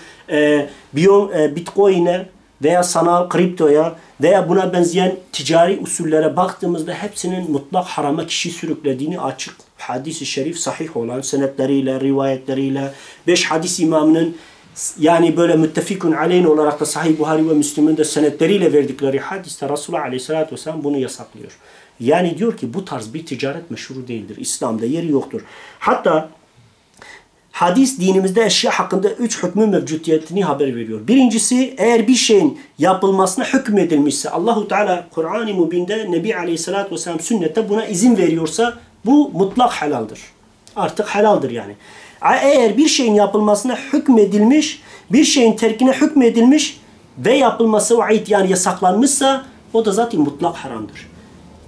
Speaker 1: Bitcoin'e veya sanal kriptoya veya buna benzeyen ticari usullere baktığımızda hepsinin mutlak harama kişi sürüklediğini açık hadis-i şerif sahih olan senetleriyle, rivayetleriyle, 5 hadis imamının yani böyle müttefikun aleyhin olarak da Sahih Buhari ve Müslim'in de senetleriyle verdikleri hadiste Resulullah Aleyhisselatü Vesselam bunu yasaklıyor. Yani diyor ki bu tarz bir ticaret meşru değildir. İslam'da yeri yoktur. Hatta hadis dinimizde eşya hakkında 3 hükmün mevcudiyetini haber veriyor. Birincisi, eğer bir şeyin yapılmasına hükmedilmişse, Allahu Teala Kur'an-ı Mübin'de, Nebi Aleyhisselatü Vesselam sünnette buna izin veriyorsa bu mutlak helaldir. Artık helaldir yani. Eğer bir şeyin yapılmasına hükmedilmiş, bir şeyin terkine hükmedilmiş ve yapılması vaid yani yasaklanmışsa o da zaten mutlak haramdır.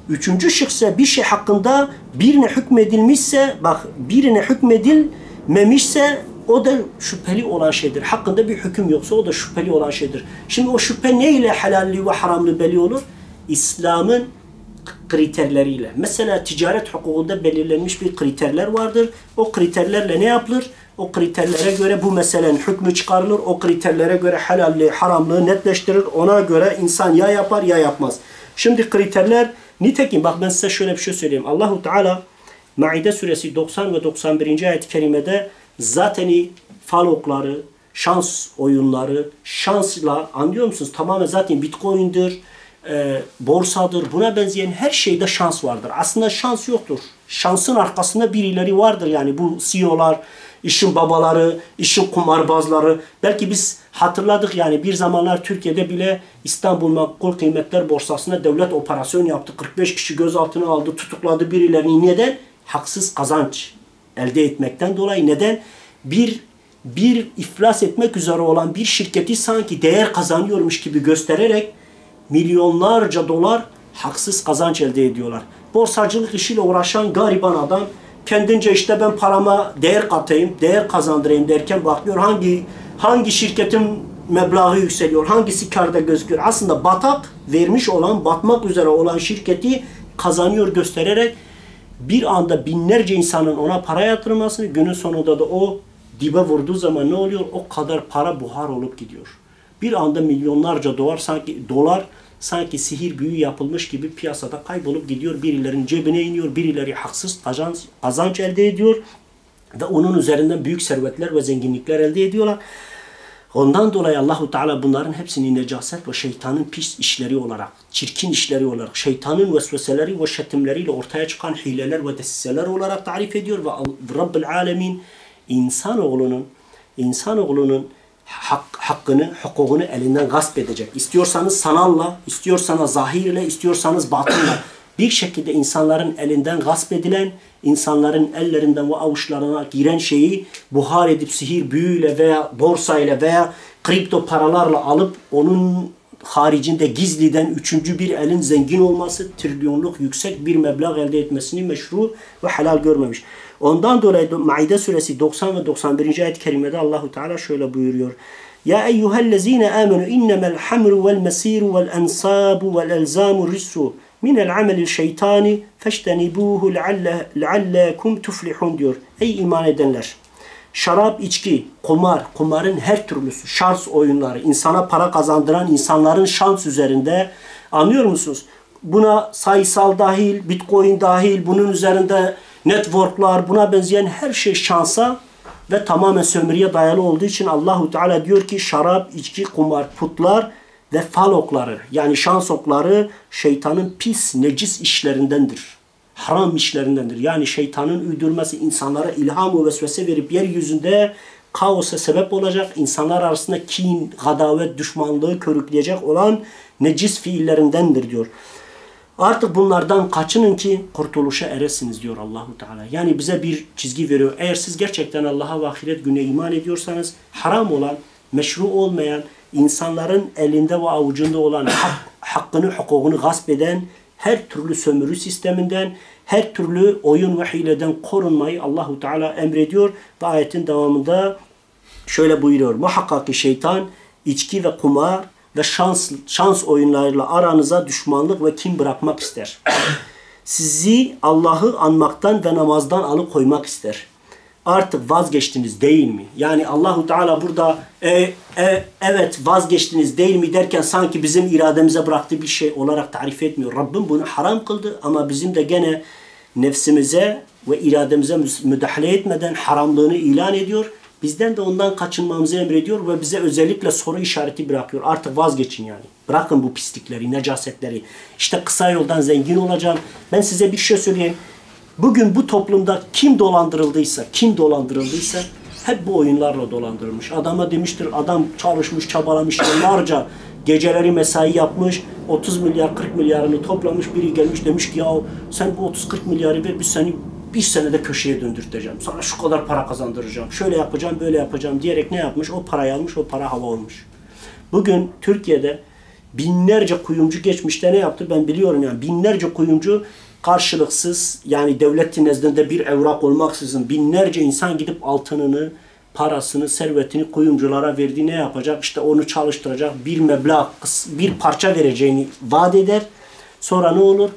Speaker 1: Üçüncü şıksa bir şey hakkında birine hükmedilmişse, bak birine hükmedilmemişse o da şüpheli olan şeydir. Hakkında bir hüküm yoksa o da şüpheli olan şeydir. Şimdi o şüphe ne ile helalli ve haramlı belli olur? İslam'ın kriterleriyle. Mesela ticaret hukukunda belirlenmiş bir kriterler vardır. O kriterlerle ne yapılır? O kriterlere göre bu meselenin hükmü çıkarılır. O kriterlere göre helalli, haramlığı netleştirir. Ona göre insan ya yapar ya yapmaz. Şimdi kriterler, nitekim bak ben size şöyle bir şey söyleyeyim. Allahu Teala Maide suresi 90 ve 91. ayet-i kerimede zaten fal okları, şans oyunları, şansla, anlıyor musunuz? Tamamen zaten Bitcoin'dir, borsadır, buna benzeyen her şeyde şans vardır. Aslında şans yoktur. Şansın arkasında birileri vardır yani bu CEO'lar, işin babaları, işin kumarbazları. Belki biz hatırladık yani bir zamanlar Türkiye'de bile İstanbul Menkul Kıymetler Borsası'na devlet operasyon yaptı. 45 kişi gözaltına aldı, tutukladı birilerini. Neden? Haksız kazanç elde etmekten dolayı. Neden? Bir iflas etmek üzere olan bir şirketi sanki değer kazanıyormuş gibi göstererek milyonlarca dolar haksız kazanç elde ediyorlar. Borsacılık işiyle uğraşan gariban adam kendince işte ben parama değer katayım, değer kazandırayım derken bakıyor hangi şirketin meblağı yükseliyor, hangisi kârda gözüküyor. Aslında vermiş olan, batmak üzere olan şirketi kazanıyor göstererek bir anda binlerce insanın ona para yatırmasını, günün sonunda da o dibe vurduğu zaman ne oluyor? O kadar para buhar olup gidiyor. Bir anda milyonlarca dolar sanki sihir büyü yapılmış gibi piyasada kaybolup gidiyor. Birilerinin cebine iniyor, birileri haksız kazanç elde ediyor ve onun üzerinden büyük servetler ve zenginlikler elde ediyorlar. Ondan dolayı Allahu Teala bunların hepsini necaset ve şeytanın pis işleri olarak, çirkin işleri olarak, şeytanın vesveseleri ve şetimleriyle ortaya çıkan hileler ve desiseler olarak tarif ediyor ve Rabbül Alemin insanoğlunun hakkını, hukukunu elinden gasp edecek. İstiyorsanız sanalla, istiyorsanız zahirle, istiyorsanız batınla bir şekilde insanların elinden gasp edilen, insanların ellerinden ve avuçlarına giren şeyi buhar edip sihir büyüyle veya borsayla veya kripto paralarla alıp onun haricinde gizliden üçüncü bir elin zengin olması, trilyonluk yüksek bir meblağ elde etmesini meşru ve helal görmemiş. Ondan dolayı Maide suresi 90 ve 91. ayet-i kerimede Allahu Teala şöyle buyuruyor. Ya eyyühellezine amenu innemel hamru vel mesiru vel ensabu vel elzamu rissu minel amelil şeytani feştenibuhu leallekum tuflihun diyor. Ey iman edenler! Şarap, içki, kumar, kumarın her türlüsü, şans oyunları, insana para kazandıran insanların şans üzerinde, anlıyor musunuz? Buna sayısal dahil, bitcoin dahil, bunun üzerinde networklar, buna benzeyen her şey şansa ve tamamen sömürüye dayalı olduğu için Allahu Teala diyor ki şarap, içki, kumar, putlar ve fal okları, yani şans okları şeytanın pis, necis işlerindendir. Haram işlerindendir. Yani şeytanın uydurması, insanlara ilham ve vesvese verip yeryüzünde kaosa sebep olacak, insanlar arasında kin, gadavet, düşmanlığı körükleyecek olan necis fiillerindendir diyor. Artık bunlardan kaçının ki kurtuluşa eresiniz diyor Allahu Teala. Yani bize bir çizgi veriyor. Eğer siz gerçekten Allah'a ve ahiret gününe iman ediyorsanız haram olan, meşru olmayan, insanların elinde ve avucunda olan hakkını, hukukunu gasp eden her türlü sömürü sisteminden, her türlü oyun ve hileden korunmayı Allahu Teala emrediyor ve ayetin devamında şöyle buyuruyor. Muhakkak ki şeytan içki ve kumar ve şans oyunlarıyla aranıza düşmanlık ve kin bırakmak ister. Sizi Allah'ı anmaktan ve namazdan alıkoymak ister. Artık vazgeçtiniz değil mi? Yani Allahu Teala burada evet vazgeçtiniz değil mi derken sanki bizim irademize bıraktığı bir şey olarak tarif etmiyor. Rabbim bunu haram kıldı ama bizim de gene nefsimize ve irademize müdahale etmeden haramlığını ilan ediyor. Bizden de ondan kaçınmamızı emrediyor ve bize özellikle soru işareti bırakıyor. Artık vazgeçin yani. Bırakın bu pislikleri, necasetleri. İşte kısa yoldan zengin olacağım. Ben size bir şey söyleyeyim. Bugün bu toplumda kim dolandırıldıysa hep bu oyunlarla dolandırılmış. Adama demiştir, adam çalışmış, çabalamış, yıllarca geceleri mesai yapmış, 30 milyar, 40 milyarını toplamış, biri gelmiş demiş ki ya sen bu 30-40 milyarı ver, biz seni bir senede köşeye döndürteceğim. Sana şu kadar para kazandıracağım. Şöyle yapacağım, böyle yapacağım diyerek ne yapmış? O parayı almış, o para hava olmuş. Bugün Türkiye'de binlerce kuyumcu geçmişte ne yaptı ben biliyorum yani. Binlerce kuyumcu karşılıksız yani devletin nezdinde bir evrak olmaksızın binlerce insan gidip altınını, parasını, servetini kuyumculara verdi. Ne yapacak? İşte onu çalıştıracak bir meblağ, bir parça vereceğini vaat eder. Sonra ne olur?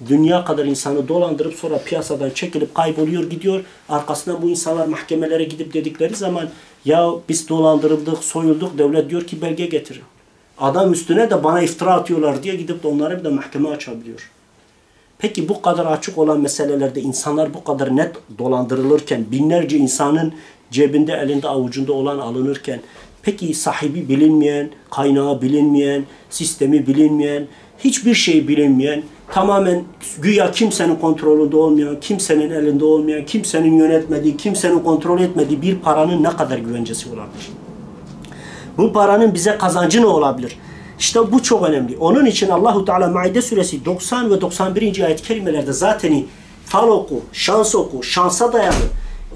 Speaker 1: Dünya kadar insanı dolandırıp sonra piyasadan çekilip kayboluyor gidiyor. Arkasından bu insanlar mahkemelere gidip dedikleri zaman ya biz dolandırıldık, soyulduk. Devlet diyor ki belge getirin. Adam üstüne de bana iftira atıyorlar diye gidip de onlara bir de mahkeme açabiliyor. Peki bu kadar açık olan meselelerde insanlar bu kadar net dolandırılırken, binlerce insanın cebinde, elinde, avucunda olan alınırken, peki sahibi bilinmeyen, kaynağı bilinmeyen, sistemi bilinmeyen, hiçbir şey bilinmeyen, tamamen güya kimsenin kontrolünde olmayan, kimsenin elinde olmayan, kimsenin yönetmediği, kimsenin kontrol etmediği bir paranın ne kadar güvencesi olabilir? Bu paranın bize kazancı ne olabilir? İşte bu çok önemli. Onun için Allahu Teala Maide suresi 90 ve 91. ayet-i kerimelerde zaten fal oku, şans oku, şansa dayalı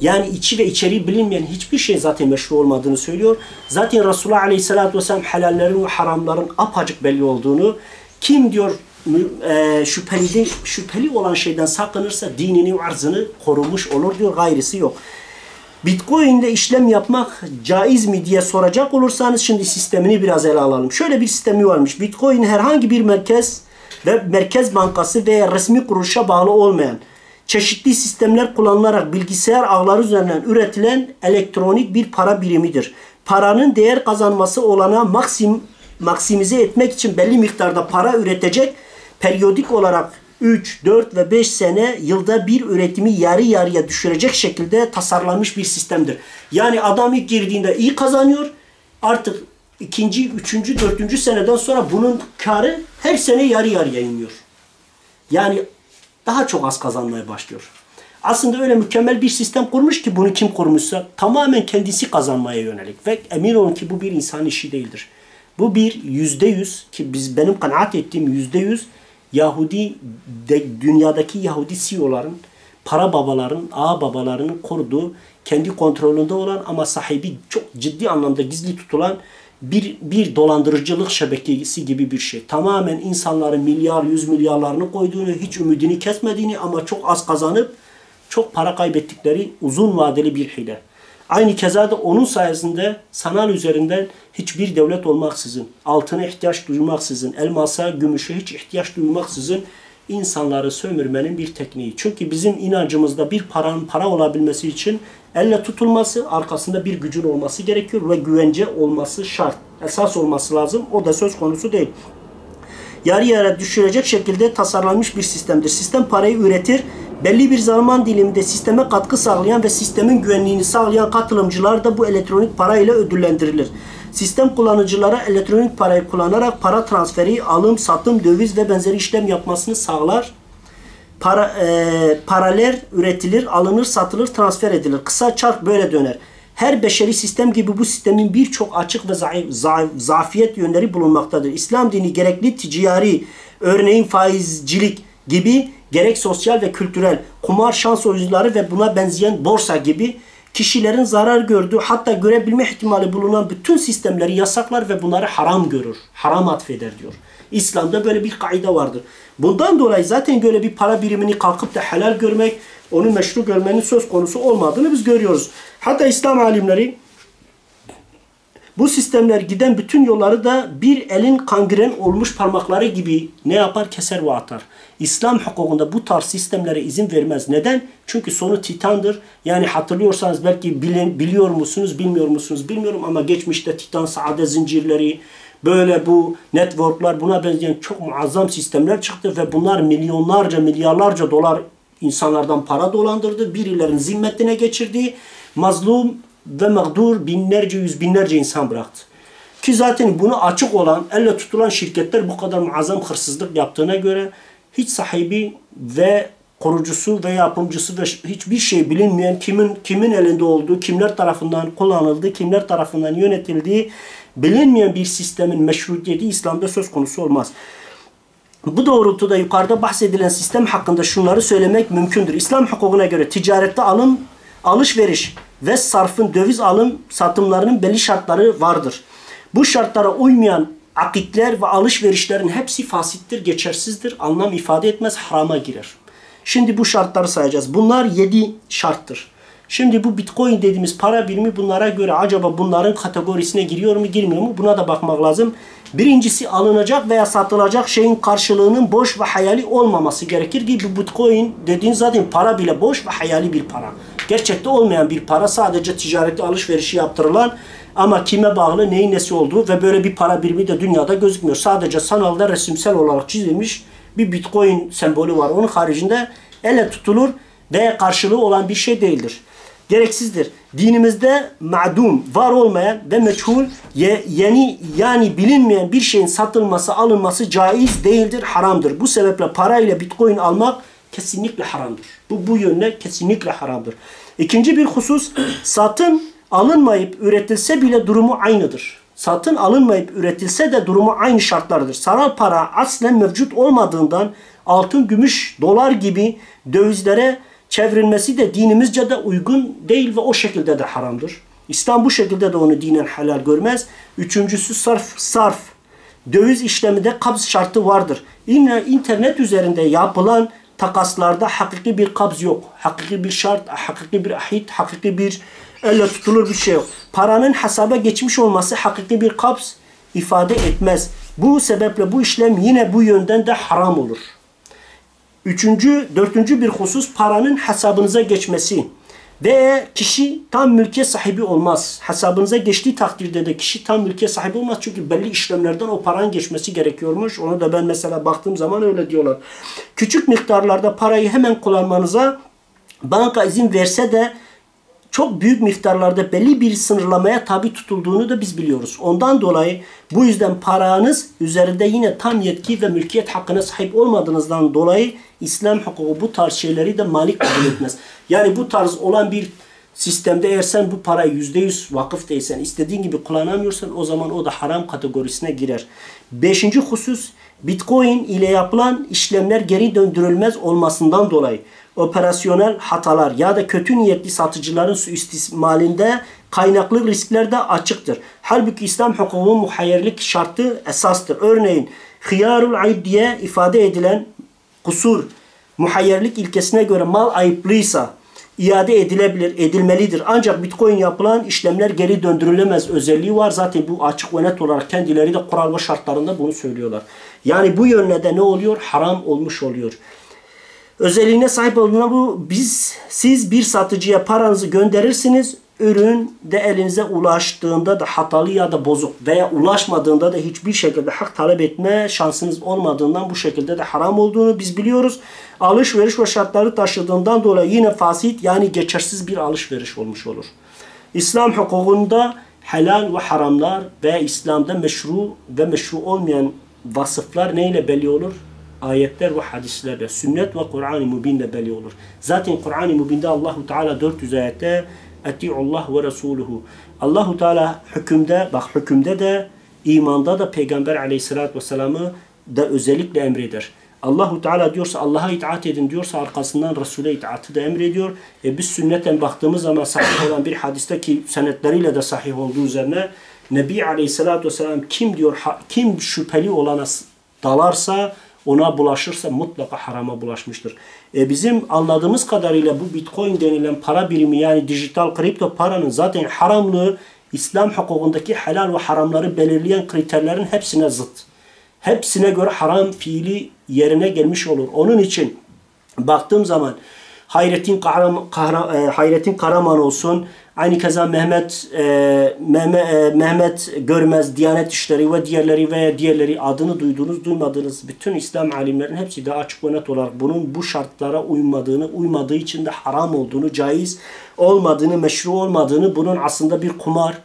Speaker 1: yani içi ve içeriği bilinmeyen hiçbir şey zaten meşru olmadığını söylüyor. Zaten Resulullah Aleyhisselatü Vesselam helallerin ve haramların apaçık belli olduğunu, kim diyor şüpheli olan şeyden sakınırsa dinini ve arzını korumuş olur diyor, gayrisi yok. Bitcoin ile işlem yapmak caiz mi diye soracak olursanız şimdi sistemini biraz ele alalım. Şöyle bir sistemi varmış. Bitcoin herhangi bir merkez ve merkez bankası veya resmi kuruluşa bağlı olmayan çeşitli sistemler kullanılarak bilgisayar ağları üzerinden üretilen elektronik bir para birimidir. Paranın değer kazanması olana maksimize etmek için belli miktarda para üretecek, periyodik olarak 3, 4 ve 5 sene yılda bir üretimi yarı yarıya düşürecek şekilde tasarlanmış bir sistemdir. Yani adam ilk girdiğinde iyi kazanıyor. Artık ikinci, üçüncü, dördüncü seneden sonra bunun karı her sene yarı yarıya iniyor. Yani daha çok az kazanmaya başlıyor. Aslında öyle mükemmel bir sistem kurmuş ki bunu kim kurmuşsa tamamen kendisi kazanmaya yönelik. Ve emin olun ki bu bir insan işi değildir. Bu bir %100 ki benim kanaat ettiğim %100 dünyadaki Yahudi CEO'ların, para babaların, ağa babalarının kurduğu, kendi kontrolünde olan ama sahibi çok ciddi anlamda gizli tutulan bir dolandırıcılık şebekesi gibi bir şey. Tamamen insanların milyar, 100 milyarlarını koyduğunu, hiç ümidini kesmediğini ama çok az kazanıp çok para kaybettikleri uzun vadeli bir hile. Aynı keza da onun sayesinde sanal üzerinden hiçbir devlet olmaksızın, altına ihtiyaç duymaksızın, elmasa, gümüşe hiç ihtiyaç duymaksızın insanları sömürmenin bir tekniği. Çünkü bizim inancımızda bir paranın para olabilmesi için elle tutulması, arkasında bir gücün olması gerekiyor ve güvence olması şart. Esas olması lazım. O da söz konusu değil. Yarı yarıya düşürecek şekilde tasarlanmış bir sistemdir. Sistem parayı üretir. Belli bir zaman diliminde sisteme katkı sağlayan ve sistemin güvenliğini sağlayan katılımcılar da bu elektronik para ile ödüllendirilir. Sistem kullanıcılara elektronik parayı kullanarak para transferi, alım, satım, döviz ve benzeri işlem yapmasını sağlar. Paralar üretilir, alınır, satılır, transfer edilir. Kısa çark böyle döner. Her beşeri sistem gibi bu sistemin birçok açık ve zafiyet yönleri bulunmaktadır. İslam dini gerekli ticari, örneğin faizcilik gibi, gerek sosyal ve kültürel, kumar, şans oyuncuları ve buna benzeyen borsa gibi kişilerin zarar gördüğü, hatta görebilme ihtimali bulunan bütün sistemleri yasaklar ve bunları haram görür. Haram atfeder diyor. İslam'da böyle bir kaide vardır. Bundan dolayı zaten böyle bir para birimini kalkıp da helal görmek, onu meşru görmenin söz konusu olmadığını biz görüyoruz. Hatta İslam alimleri bu sistemler giden bütün yolları da bir elin kangren olmuş parmakları gibi ne yapar? Keser ve atar. İslam hukukunda bu tarz sistemlere izin vermez. Neden? Çünkü sonu titandır. Yani hatırlıyorsanız belki biliyor musunuz, bilmiyor musunuz bilmiyorum ama geçmişte titan saade zincirleri, böyle bu networklar, buna benzeyen çok muazzam sistemler çıktı ve bunlar milyonlarca, milyarlarca dolar insanlardan para dolandırdı. Birilerinin zimmetine geçirdi. Mazlum ve mağdur binlerce, yüz binlerce insan bıraktı. Ki zaten bunu açık olan, elle tutulan şirketler bu kadar muazzam hırsızlık yaptığına göre hiç sahibi ve kurucusu ve yapımcısı ve hiçbir şey bilinmeyen, kimin elinde olduğu, kimler tarafından kullanıldığı, kimler tarafından yönetildiği bilinmeyen bir sistemin meşruiyeti İslam'da söz konusu olmaz. Bu doğrultuda yukarıda bahsedilen sistem hakkında şunları söylemek mümkündür. İslam hukukuna göre ticarette alışveriş ve sarfın, döviz alım satımlarının belli şartları vardır. Bu şartlara uymayan akitler ve alışverişlerin hepsi fasittir, geçersizdir, anlam ifade etmez, harama girer. Şimdi bu şartları sayacağız. Bunlar 7 şarttır. Şimdi bu Bitcoin dediğimiz para birimi bunlara göre acaba bunların kategorisine giriyor mu, girmiyor mu? Buna da bakmak lazım. Birincisi, alınacak veya satılacak şeyin karşılığının boş ve hayali olmaması gerekir ki bu Bitcoin dediğin zaten para bile boş ve hayali bir para. Gerçekte olmayan bir para, sadece ticareti alışverişi yaptırılan ama kime bağlı, neyin nesi olduğu ve böyle bir para birimi de dünyada gözükmüyor. Sadece sanalda resimsel olarak çizilmiş bir Bitcoin sembolü var. Onun haricinde elle tutulur ve karşılığı olan bir şey değildir. Gereksizdir. Dinimizde ma'dum, var olmayan ve meçhul, yeni yani bilinmeyen bir şeyin satılması, alınması caiz değildir, haramdır. Bu sebeple parayla Bitcoin almak kesinlikle haramdır. Bu yönde kesinlikle haramdır. İkinci bir husus, satın alınmayıp üretilse bile durumu aynıdır. Satın alınmayıp üretilse de durumu aynı şartlardır. Sanal para aslen mevcut olmadığından altın, gümüş, dolar gibi dövizlere çevrilmesi de dinimizce de uygun değil ve o şekilde de haramdır. İslam bu şekilde de onu dinen helal görmez. Üçüncüsü sarf. Döviz işleminde kabz şartı vardır. Yine internet üzerinde yapılan takaslarda hakiki bir kabz yok. Hakiki bir şart, hakiki bir ahit, hakiki bir elle tutulur bir şey yok. Paranın hesaba geçmiş olması hakiki bir kabz ifade etmez. Bu sebeple bu işlem yine bu yönden de haram olur. Dördüncü bir husus, paranın hesabınıza geçmesi ve kişi tam mülkiyet sahibi olmaz. Hesabınıza geçtiği takdirde de kişi tam mülkiyet sahibi olmaz. Çünkü belli işlemlerden o paranın geçmesi gerekiyormuş. Onu da ben mesela baktığım zaman öyle diyorlar. Küçük miktarlarda parayı hemen kullanmanıza banka izin verse de çok büyük miktarlarda belli bir sınırlamaya tabi tutulduğunu da biz biliyoruz. Ondan dolayı bu yüzden paranız üzerinde yine tam yetki ve mülkiyet hakkına sahip olmadığınızdan dolayı İslam hukuku bu tarz şeyleri de malik kabul etmez. Yani bu tarz olan bir sistemde eğer sen bu parayı %100 vakıf değilsen, istediğin gibi kullanamıyorsan o zaman o da haram kategorisine girer. Beşinci husus, Bitcoin ile yapılan işlemler geri döndürülmez olmasından dolayı operasyonel hatalar ya da kötü niyetli satıcıların suistimalinde kaynaklı riskler de açıktır. Halbuki İslam hukuku muhayyerlik şartı esastır. Örneğin hıyarul ayıp diye ifade edilen kusur, muhayyerlik ilkesine göre mal ayıplıysa iade edilebilir, edilmelidir. Ancak Bitcoin yapılan işlemler geri döndürülemez özelliği var. Zaten bu açık ve net olarak kendileri de kural ve şartlarında bunu söylüyorlar. Yani bu yönde de ne oluyor? Haram olmuş oluyor. Özelliğine sahip olduğuna bu, siz bir satıcıya paranızı gönderirsiniz. Ürün de elinize ulaştığında da hatalı ya da bozuk veya ulaşmadığında da hiçbir şekilde hak talep etme şansınız olmadığından bu şekilde de haram olduğunu biz biliyoruz. Alışveriş ve şartları taşıdığından dolayı yine fasit yani geçersiz bir alışveriş olmuş olur. İslam hukukunda helal ve haramlar ve İslam'da meşru ve meşru olmayan vasıflar neyle belli olur? Ayetler ve hadislerle, sünnet ve Kur'an-ı Mübin'le belli olur. Zaten Kur'an-ı Mübin'de Allahu Teala 400 ayette Eti'ullah ve Resuluhu. Allahu Teala hükümde, bak hükümde de, imanda da Peygamber Aleyhisselatü Vesselam'ı da özellikle emreder. Allahu Teala diyorsa Allah'a itaat edin diyorsa arkasından Resul'e itaatı da emrediyor. Biz sünnetten baktığımız zaman sahih olan bir hadiste ki senetleriyle de sahih olduğu üzerine Nebi Aleyhisselatü Vesselam kim diyor, kim şüpheli olana dalarsa, ona bulaşırsa mutlaka harama bulaşmıştır. Bizim anladığımız kadarıyla bu Bitcoin denilen para birimi yani dijital kripto paranın zaten haramlığı İslam hukukundaki helal ve haramları belirleyen kriterlerin hepsine zıt. Hepsine göre haram fiili yerine gelmiş olur. Onun için baktığım zaman Hayrettin Karaman olsun, aynı keza Mehmet Görmez, Diyanet İşleri ve diğerleri adını duyduğunuz, duymadığınız bütün İslam alimlerin hepsi de açık ve net olarak bunun bu şartlara uymadığı için de haram olduğunu, caiz olmadığını, meşru olmadığını, bunun aslında bir kumar,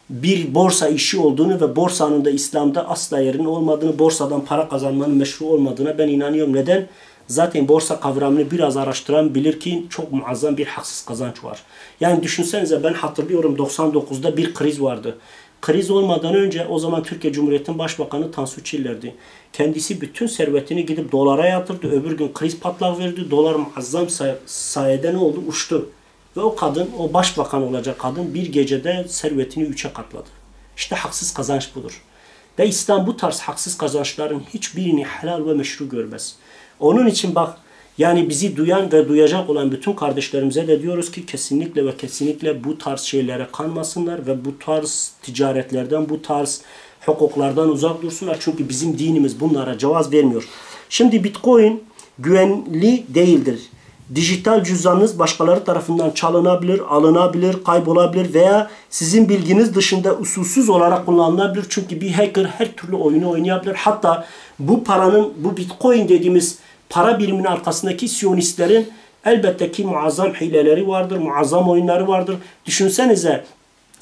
Speaker 1: bir borsa işi olduğunu ve borsanın da İslam'da asla yerinin olmadığını, borsadan para kazanmanın meşru olmadığına ben inanıyorum. Neden? Zaten borsa kavramını biraz araştıran bilir ki çok muazzam bir haksız kazanç var. Yani düşünsenize, ben hatırlıyorum 99'da bir kriz vardı. Kriz olmadan önce o zaman Türkiye Cumhuriyeti'nin Başbakanı Tansu Çiller'di. Kendisi bütün servetini gidip dolara yatırdı. Öbür gün kriz patlak verdi. Dolar muazzam sayede ne oldu? Uçtu. Ve o kadın, o başbakan olacak kadın bir gecede servetini 3'e katladı. İşte haksız kazanç budur. Ve İslam bu tarz haksız kazançların hiçbirini helal ve meşru görmez. Onun için bak, yani bizi duyan ve duyacak olan bütün kardeşlerimize de diyoruz ki kesinlikle ve kesinlikle bu tarz şeylere kanmasınlar ve bu tarz ticaretlerden, bu tarz hukuklardan uzak dursunlar. Çünkü bizim dinimiz bunlara cevaz vermiyor. Şimdi Bitcoin güvenli değildir. Dijital cüzdanınız başkaları tarafından çalınabilir, alınabilir, kaybolabilir veya sizin bilginiz dışında usulsüz olarak kullanılabilir. Çünkü bir hacker her türlü oyunu oynayabilir. Hatta bu paranın, bu Bitcoin dediğimiz para biriminin arkasındaki Siyonistlerin elbette ki muazzam hileleri vardır, muazzam oyunları vardır. Düşünsenize,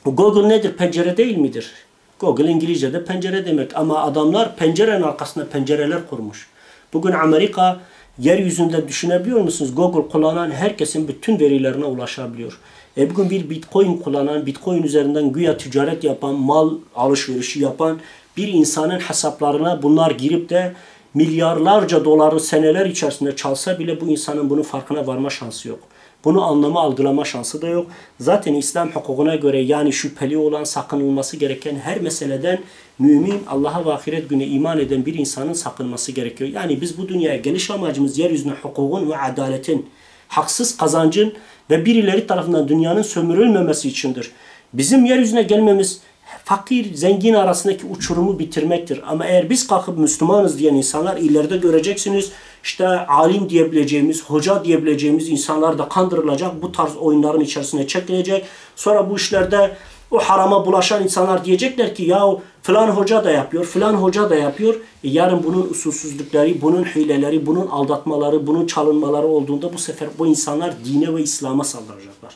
Speaker 1: Google nedir? Pencere değil midir? Google İngilizce'de pencere demek ama adamlar pencerenin arkasına pencereler kurmuş. Bugün Amerika yeryüzünde düşünebiliyor musunuz? Google kullanan herkesin bütün verilerine ulaşabiliyor. Bugün bir Bitcoin kullanan, Bitcoin üzerinden güya ticaret yapan, mal alışverişi yapan bir insanın hesaplarına bunlar girip de milyarlarca doları seneler içerisinde çalsa bile bu insanın bunun farkına varma şansı yok. Bunu anlama, algılama şansı da yok. Zaten İslam hukukuna göre yani şüpheli olan, sakınılması gereken her meseleden mümin, Allah'a ve ahiret günü iman eden bir insanın sakınması gerekiyor. Yani biz bu dünyaya geliş amacımız yeryüzüne hukukun ve adaletin, haksız kazancın ve birileri tarafından dünyanın sömürülmemesi içindir. Bizim yeryüzüne gelmemiz fakir, zengin arasındaki uçurumu bitirmektir. Ama eğer biz kalkıp Müslümanız diyen insanlar ileride göreceksiniz, işte alim diyebileceğimiz, hoca diyebileceğimiz insanlar da kandırılacak, bu tarz oyunların içerisine çekilecek. Sonra bu işlerde o harama bulaşan insanlar diyecekler ki ya filan hoca da yapıyor, filan hoca da yapıyor. Yarın bunun usulsüzlükleri, bunun hileleri, bunun aldatmaları, bunun çalınmaları olduğunda bu sefer bu insanlar dine ve İslam'a saldıracaklar.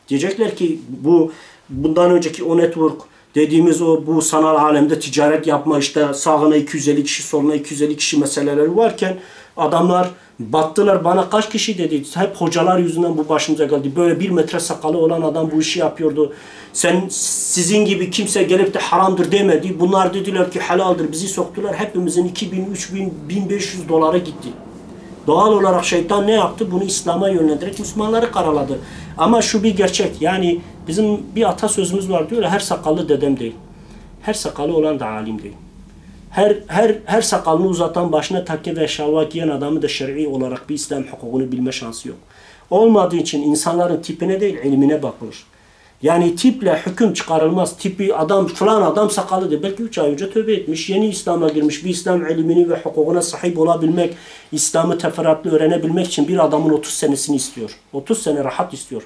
Speaker 1: Diyecekler ki bundan önceki o network dediğimiz bu sanal alemde ticaret yapma, işte sağına 250 kişi, soluna 250 kişi meseleleri varken adamlar battılar. Bana kaç kişi dedi. Hep hocalar yüzünden bu başımıza geldi. Böyle 1 metre sakalı olan adam bu işi yapıyordu. Sizin gibi kimse gelip de haramdır demedi. Bunlar dediler ki helaldir. Bizi soktular. Hepimizin 2000, 3000, 1500 dolara gitti. Doğal olarak şeytan ne yaptı? Bunu İslam'a yönlendirerek Müslümanları karaladı. Ama şu bir gerçek. Yani bizim bir atasözümüz var, diyor ya, her sakallı dedem değil. Her sakalı olan da alim değil. Her sakalını uzatan, başına takke ve şalvar giyen adamı da şer'i olarak bir İslam hukukunu bilme şansı yok. Olmadığı için insanların tipine değil ilmine bakılır. Yani tiple hüküm çıkarılmaz. Tipi adam falan adam sakalıdır. Belki 3 ay önce tövbe etmiş. Yeni İslam'a girmiş. Bir İslam ilmini ve hukukuna sahip olabilmek, İslam'ı teferruatlı öğrenebilmek için bir adamın 30 senesini istiyor. 30 sene rahat istiyor.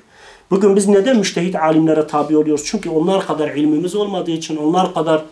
Speaker 1: Bugün biz neden müştehit alimlere tabi oluyoruz? Çünkü onlar kadar ilmimiz olmadığı için, onlar kadar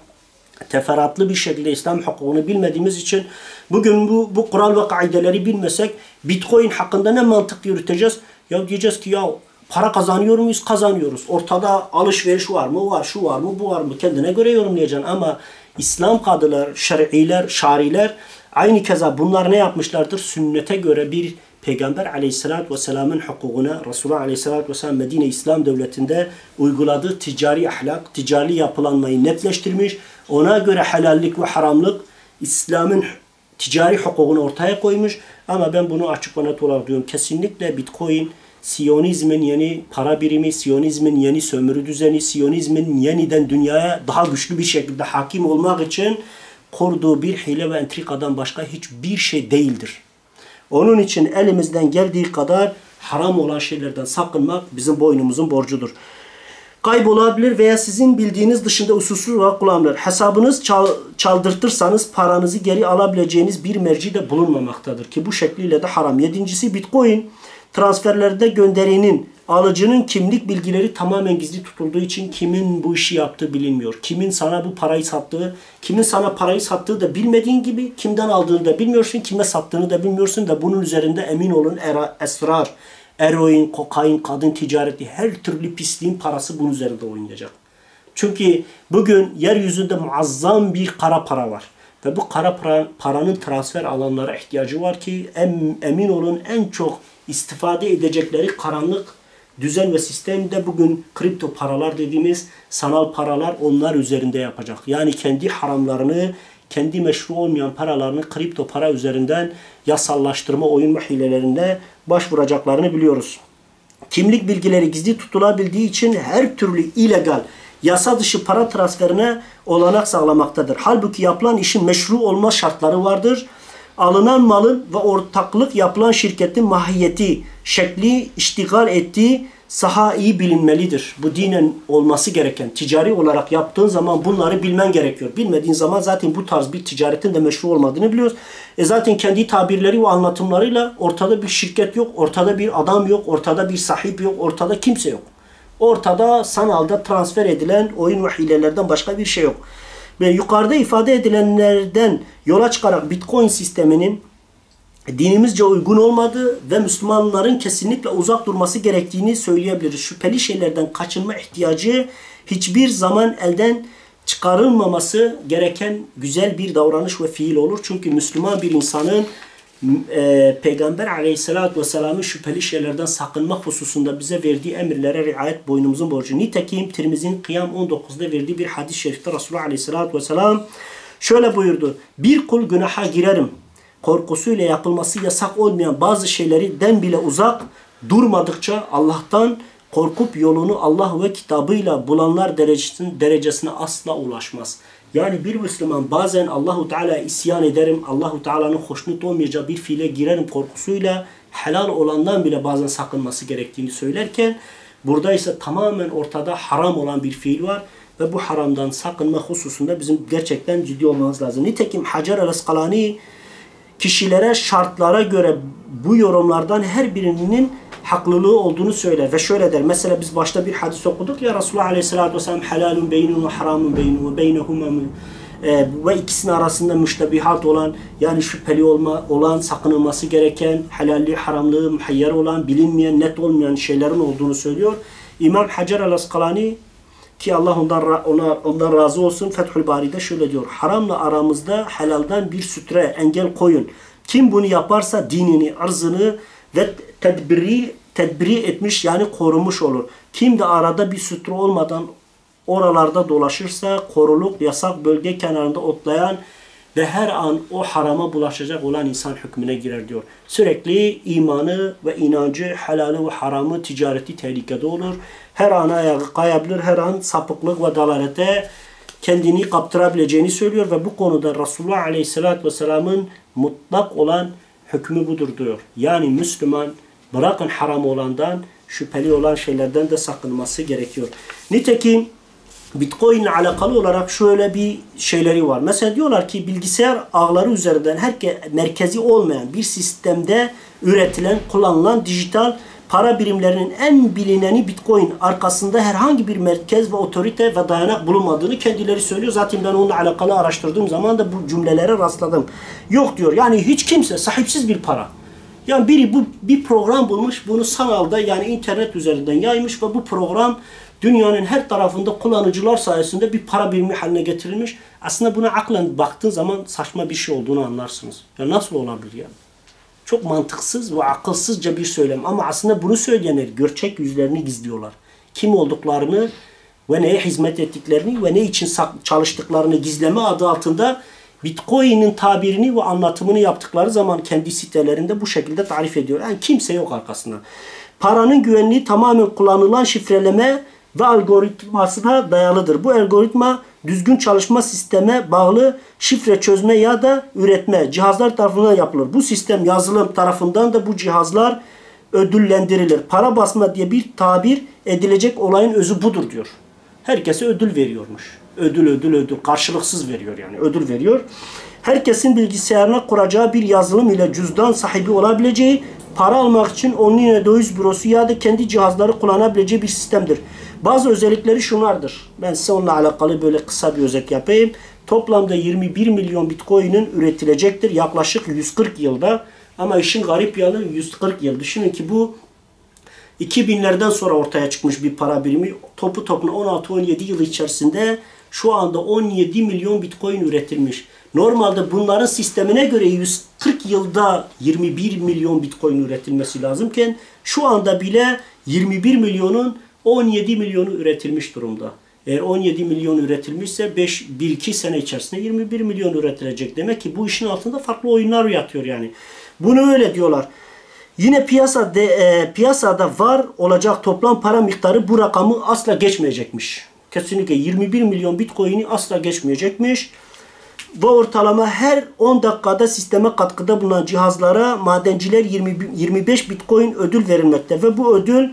Speaker 1: teferruatlı bir şekilde İslam hukukunu bilmediğimiz için bugün bu kural ve kaideleri bilmesek Bitcoin hakkında ne mantık yürüteceğiz? Ya diyeceğiz ki ya para kazanıyor muyuz? Kazanıyoruz. Ortada alışveriş var mı? Var. Şu var mı? Bu var mı? Kendine göre yorumlayacaksın. Ama İslam kadılar, şer'iler, şariler aynı keza bunlar ne yapmışlardır? Sünnete göre bir Peygamber aleyhissalatü vesselamın hukukuna Resulullah aleyhissalatü vesselam Medine İslam Devleti'nde uyguladığı ticari ahlak, ticari yapılanmayı netleştirmiş. Ona göre helallik ve haramlık İslam'ın ticari hukukunu ortaya koymuş. Ama ben bunu açık ve net olarak diyorum. Kesinlikle Bitcoin Siyonizmin yeni para birimi, Siyonizmin yeni sömürü düzeni, Siyonizmin yeniden dünyaya daha güçlü bir şekilde hakim olmak için kurduğu bir hile ve entrikadan başka hiçbir şey değildir. Onun için elimizden geldiği kadar haram olan şeylerden sakınmak bizim boynumuzun borcudur. Kaybolabilir veya sizin bildiğiniz dışında usulsüz olarak kullanılır. Hesabınız çaldırtırsanız paranızı geri alabileceğiniz bir merci de bulunmamaktadır ki bu şekliyle de haram. Yedincisi Bitcoin transferlerde gönderinin, alıcının kimlik bilgileri tamamen gizli tutulduğu için kimin bu işi yaptığı bilinmiyor. Kimin sana bu parayı sattığı, kimin sana parayı sattığı da bilmediğin gibi kimden aldığını da bilmiyorsun, kime sattığını da bilmiyorsun ve bunun üzerinde emin olun esrar, eroin, kokain, kadın ticareti, her türlü pisliğin parası bunun üzerinde oynayacak. Çünkü bugün yeryüzünde muazzam bir kara para var. Ve bu kara paranın transfer alanlara ihtiyacı var ki emin olun en çok istifade edecekleri karanlık düzen ve sistemde bugün kripto paralar dediğimiz sanal paralar onlar üzerinde yapacak. Yani kendi haramlarını, kendi meşru olmayan paralarını kripto para üzerinden yasallaştırma oyun ve hilelerinde başvuracaklarını biliyoruz. Kimlik bilgileri gizli tutulabildiği için her türlü illegal, yasa dışı para transferine olanak sağlamaktadır. Halbuki yapılan işin meşru olma şartları vardır. Alınan malın ve ortaklık yapılan şirketin mahiyeti, şekli, iştigal ettiği saha iyi bilinmelidir. Bu dinen olması gereken, ticari olarak yaptığın zaman bunları bilmen gerekiyor. Bilmediğin zaman zaten bu tarz bir ticaretin de meşru olmadığını biliyoruz. Zaten kendi tabirleri ve anlatımlarıyla ortada bir şirket yok, ortada bir adam yok, ortada bir sahip yok, ortada kimse yok. Ortada sanalda transfer edilen oyun ve hilelerden başka bir şey yok. Ve yukarıda ifade edilenlerden yola çıkarak Bitcoin sisteminin dinimizce uygun olmadığı ve Müslümanların kesinlikle uzak durması gerektiğini söyleyebiliriz. Şüpheli şeylerden kaçınma ihtiyacı hiçbir zaman elden çıkarılmaması gereken güzel bir davranış ve fiil olur. Çünkü Müslüman bir insanın Peygamber aleyhissalatü vesselamın şüpheli şeylerden sakınma hususunda bize verdiği emirlere riayet boynumuzun borcu. Nitekim Tirmizi'nin Kıyam 19'da verdiği bir hadis-i şerifte Resulullah aleyhissalatü vesselam şöyle buyurdu. Bir kul günaha girerim korkusuyla yapılması yasak olmayan bazı şeylerden bile uzak durmadıkça Allah'tan korkup yolunu Allah ve kitabıyla bulanlar derecesine asla ulaşmaz. Yani bir Müslüman bazen Allahu Teala isyan ederim, Allahu Teala'nın hoşnut olmayacağı bir fiile girerim korkusuyla helal olandan bile bazen sakınması gerektiğini söylerken burada ise tamamen ortada haram olan bir fiil var ve bu haramdan sakınma hususunda bizim gerçekten ciddi olmamız lazım. Nitekim Hacer el-Asqalani kişilere şartlara göre bu yorumlardan her birinin haklılığı olduğunu söyler ve şöyle der. Mesela biz başta bir hadis okuduk ya Resulullah Aleyhisselatü Vesselam helalun beynun ve haramun beynun ve beynehuma ve ikisinin arasında müştebihat olan yani şüpheli olan sakınılması gereken helalliği haramlığı muhayyer olan bilinmeyen net olmayan şeylerin olduğunu söylüyor. İmam Hacer el-Asqalani ki Allah ondan razı olsun Fethül Bari'de şöyle diyor. Haramla aramızda helalden bir sütre engel koyun. Kim bunu yaparsa dinini, arzını ve tedbiri etmiş yani korumuş olur. Kim de arada bir sütre olmadan oralarda dolaşırsa koruluk yasak bölge kenarında otlayan ve her an o harama bulaşacak olan insan hükmüne girer diyor. Sürekli imanı ve inancı, helali ve haramı, ticareti tehlikede olur. Her an ayağı kayabilir, her an sapıklık ve dalalete kendini kaptırabileceğini söylüyor ve bu konuda Resulullah Aleyhisselatü Vesselam'ın mutlak olan hükmü budur diyor. Yani Müslüman Bırakın haram olandan, şüpheli olan şeylerden de sakınması gerekiyor. Nitekim Bitcoin ile alakalı olarak şöyle bir şeyleri var. Mesela diyorlar ki bilgisayar ağları üzerinden merkezi olmayan bir sistemde üretilen, kullanılan dijital para birimlerinin en bilineni Bitcoin. Arkasında herhangi bir merkez ve otorite ve dayanak bulunmadığını kendileri söylüyor. Zaten ben onunla alakalı araştırdığım zaman da bu cümlelere rastladım. Yok diyor. Yani hiç kimse, sahipsiz bir para. Yani biri bir program bulmuş, bunu sanalda yani internet üzerinden yaymış ve bu program dünyanın her tarafında kullanıcılar sayesinde bir para birimi haline getirilmiş. Aslında buna aklen baktığın zaman saçma bir şey olduğunu anlarsınız. Ya nasıl olabilir yani? Çok mantıksız ve akılsızca bir söylem. Ama aslında bunu söyleyenler gerçek yüzlerini gizliyorlar. Kim olduklarını ve neye hizmet ettiklerini ve ne için çalıştıklarını gizleme adı altında Bitcoin'in tabirini ve anlatımını yaptıkları zaman kendi sitelerinde bu şekilde tarif ediyor. Yani kimse yok arkasında. Paranın güvenliği tamamen kullanılan şifreleme ve algoritmasına dayalıdır. Bu algoritma düzgün çalışma sisteme bağlı şifre çözme ya da üretme cihazlar tarafından yapılır. Bu sistem yazılım tarafından da bu cihazlar ödüllendirilir. Para basma diye bir tabir edilecek olayın özü budur diyor. Herkese ödül veriyormuş. Ödül. Karşılıksız veriyor yani. Ödül veriyor. Herkesin bilgisayarına kuracağı bir yazılım ile cüzdan sahibi olabileceği, para almak için online döviz bürosu ya da kendi cihazları kullanabileceği bir sistemdir. Bazı özellikleri şunlardır. Ben size onunla alakalı böyle kısa bir özet yapayım. Toplamda 21 milyon Bitcoin'in üretilecektir. Yaklaşık 140 yılda. Ama işin garip yanı 140 yıl. Düşünün ki bu 2000'lerden sonra ortaya çıkmış bir para birimi. Topu topuna 16-17 yıl içerisinde şu anda 17 milyon Bitcoin üretilmiş. Normalde bunların sistemine göre 140 yılda 21 milyon Bitcoin üretilmesi lazımken şu anda bile 21 milyonun 17 milyonu üretilmiş durumda. Eğer 17 milyon üretilmişse 1-2 sene içerisinde 21 milyon üretilecek. Demek ki bu işin altında farklı oyunlar yatıyor yani. Bunu öyle diyorlar. Yine piyasada var olacak toplam para miktarı bu rakamı asla geçmeyecekmiş. Kesinlikle 21 milyon Bitcoin'i asla geçmeyecekmiş. Ve ortalama her 10 dakikada sisteme katkıda bulunan cihazlara madenciler 25 Bitcoin ödül verilmekte. Ve bu ödül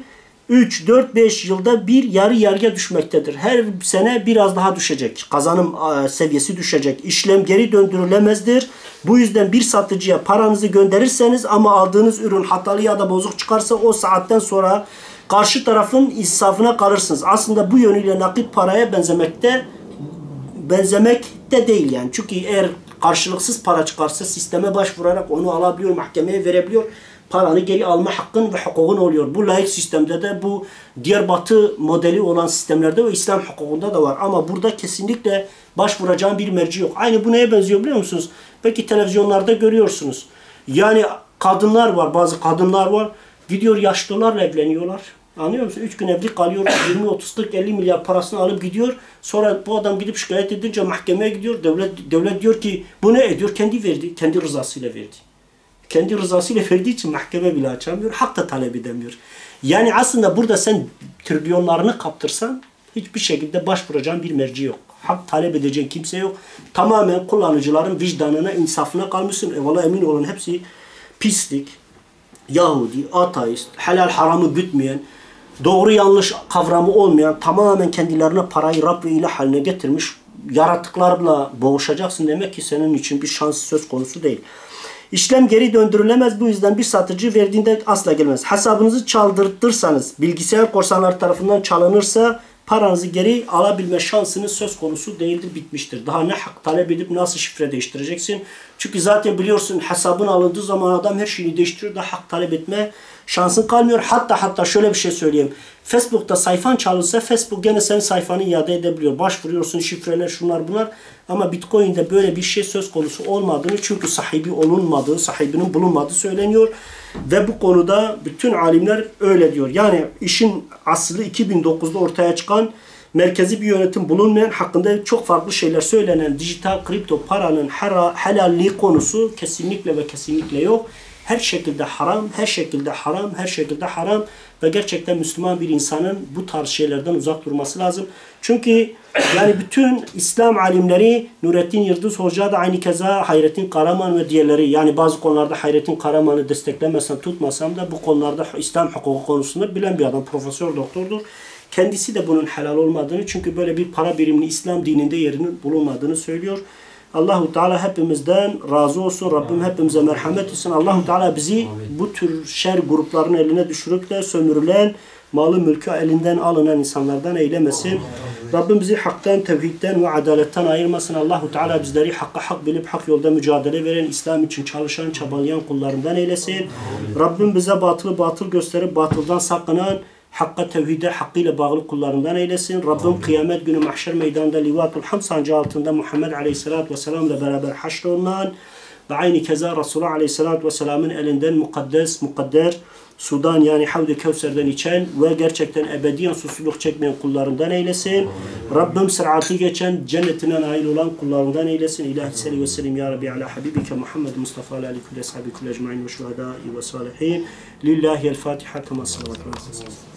Speaker 1: 3, 4, 5 yılda bir yarı yarıya düşmektedir. Her sene biraz daha düşecek. Kazanım seviyesi düşecek. İşlem geri döndürülemezdir. Bu yüzden bir satıcıya paranızı gönderirseniz ama aldığınız ürün hatalı ya da bozuk çıkarsa o saatten sonra karşı tarafın insafına kalırsınız. Aslında bu yönüyle nakit paraya benzemekte değil yani. Çünkü eğer karşılıksız para çıkarsa sisteme başvurarak onu alabiliyor, mahkemeye verebiliyor. Paranı geri alma hakkın ve hukukun oluyor. Bu laik sistemde de bu diğer batı modeli olan sistemlerde ve İslam hukukunda da var. Ama burada kesinlikle başvuracağın bir merci yok. Aynı bu neye benziyor biliyor musunuz? Belki televizyonlarda görüyorsunuz. Yani kadınlar var, bazı kadınlar var. Gidiyor yaşlılarla evleniyorlar. Anlıyor musun? 3 gün evli kalıyor. 20, 30, 40, 50 milyar parasını alıp gidiyor. Sonra bu adam gidip şikayet edince mahkemeye gidiyor. Devlet diyor ki bu ne ediyor? Kendi verdi. Kendi rızasıyla verdi. Kendi rızasıyla verdiği için mahkeme bile açamıyor. Hak da talep edemiyor. Yani aslında burada sen trilyonlarını kaptırsan hiçbir şekilde başvuracağın bir merci yok. Hak talep edeceğin kimse yok. Tamamen kullanıcıların vicdanına, insafına kalmışsın. Vallahi emin olun hepsi pislik, Yahudi, ateist, helal haramı gütmeyen, doğru yanlış kavramı olmayan, tamamen kendilerine parayı Rab ve ilah haline getirmiş yaratıklarla boğuşacaksın. Demek ki senin için bir şans söz konusu değil. İşlem geri döndürülemez. Bu yüzden bir satıcı verdiğinde asla gelmez. Hesabınızı çaldırtırsanız, bilgisayar korsanları tarafından çalınırsa paranızı geri alabilme şansınız söz konusu değildir, bitmiştir. Daha ne hak talep edip nasıl şifre değiştireceksin? Çünkü zaten biliyorsun hesabın alındığı zaman adam her şeyini değiştiriyor da hak talep etme şansın kalmıyor. Hatta şöyle bir şey söyleyeyim. Facebook'ta sayfan çalınsa Facebook gene senin sayfanı iade edebiliyor. Başvuruyorsun şifreler şunlar bunlar. Ama Bitcoin'de böyle bir şey söz konusu olmadığını çünkü sahibi olunmadığı, sahibinin bulunmadığı söyleniyor. Ve bu konuda bütün alimler öyle diyor. Yani işin aslı 2009'da ortaya çıkan merkezi bir yönetim bulunmayan hakkında çok farklı şeyler söylenen dijital kripto paranın helalliği konusu kesinlikle ve kesinlikle yok. Her şekilde haram, her şekilde haram, her şekilde haram. ve gerçekten Müslüman bir insanın bu tarz şeylerden uzak durması lazım. Çünkü yani bütün İslam alimleri, Nurettin Yıldız Hoca da aynı keza, Hayrettin Karaman ve diğerleri, yani bazı konularda Hayrettin Karaman'ı desteklemesem, tutmasam da bu konularda İslam hukuku konusunda bilen bir adam, profesör doktordur. Kendisi de bunun helal olmadığını, çünkü böyle bir para birimli İslam dininde yerinin bulunmadığını söylüyor. Allahu Teala hepimizden razı olsun. Rabbim hepimize merhamet etsin. Allahu Teala bizi bu tür şer gruplarının eline düşürüp de sömürülen, malı mülkü elinden alınan insanlardan eylemesin. Rabbim bizi haktan, tevhidden ve adaletten ayırmasın. Allahu Teala bizleri hakka hak bilip hak yolda mücadele veren, İslam için çalışan, çabalayan kullarından eylesin. Rabbim bize batılı batıl gösterip batıldan sakınan, hakka, tevhide, hakkıyla bağlı kullarından eylesin. Rabbim kıyamet günü mahşer meydanında Livatul Hamd sancağı altında Muhammed Aleyhisselatü Vesselam ile beraber haşrolunan ve aynı keza Resulullah Aleyhisselatü Vesselam'ın elinden mukadder sudan, yani Havd-ı Kevser'den içen ve gerçekten ebediyen susuzluk çekmeyen kullarından eylesin. Rabbim sıratı geçen, cennetine nail olan kullarından eylesin. İlahi salli ve sellim ya Rabbi ala habibike Muhammed Mustafa ala ali kulli ashabi kulli ecmaîn ve şuhadâi ve salihin. Lillahi'l Fatiha kema sallallahu aleyhi ve sellem.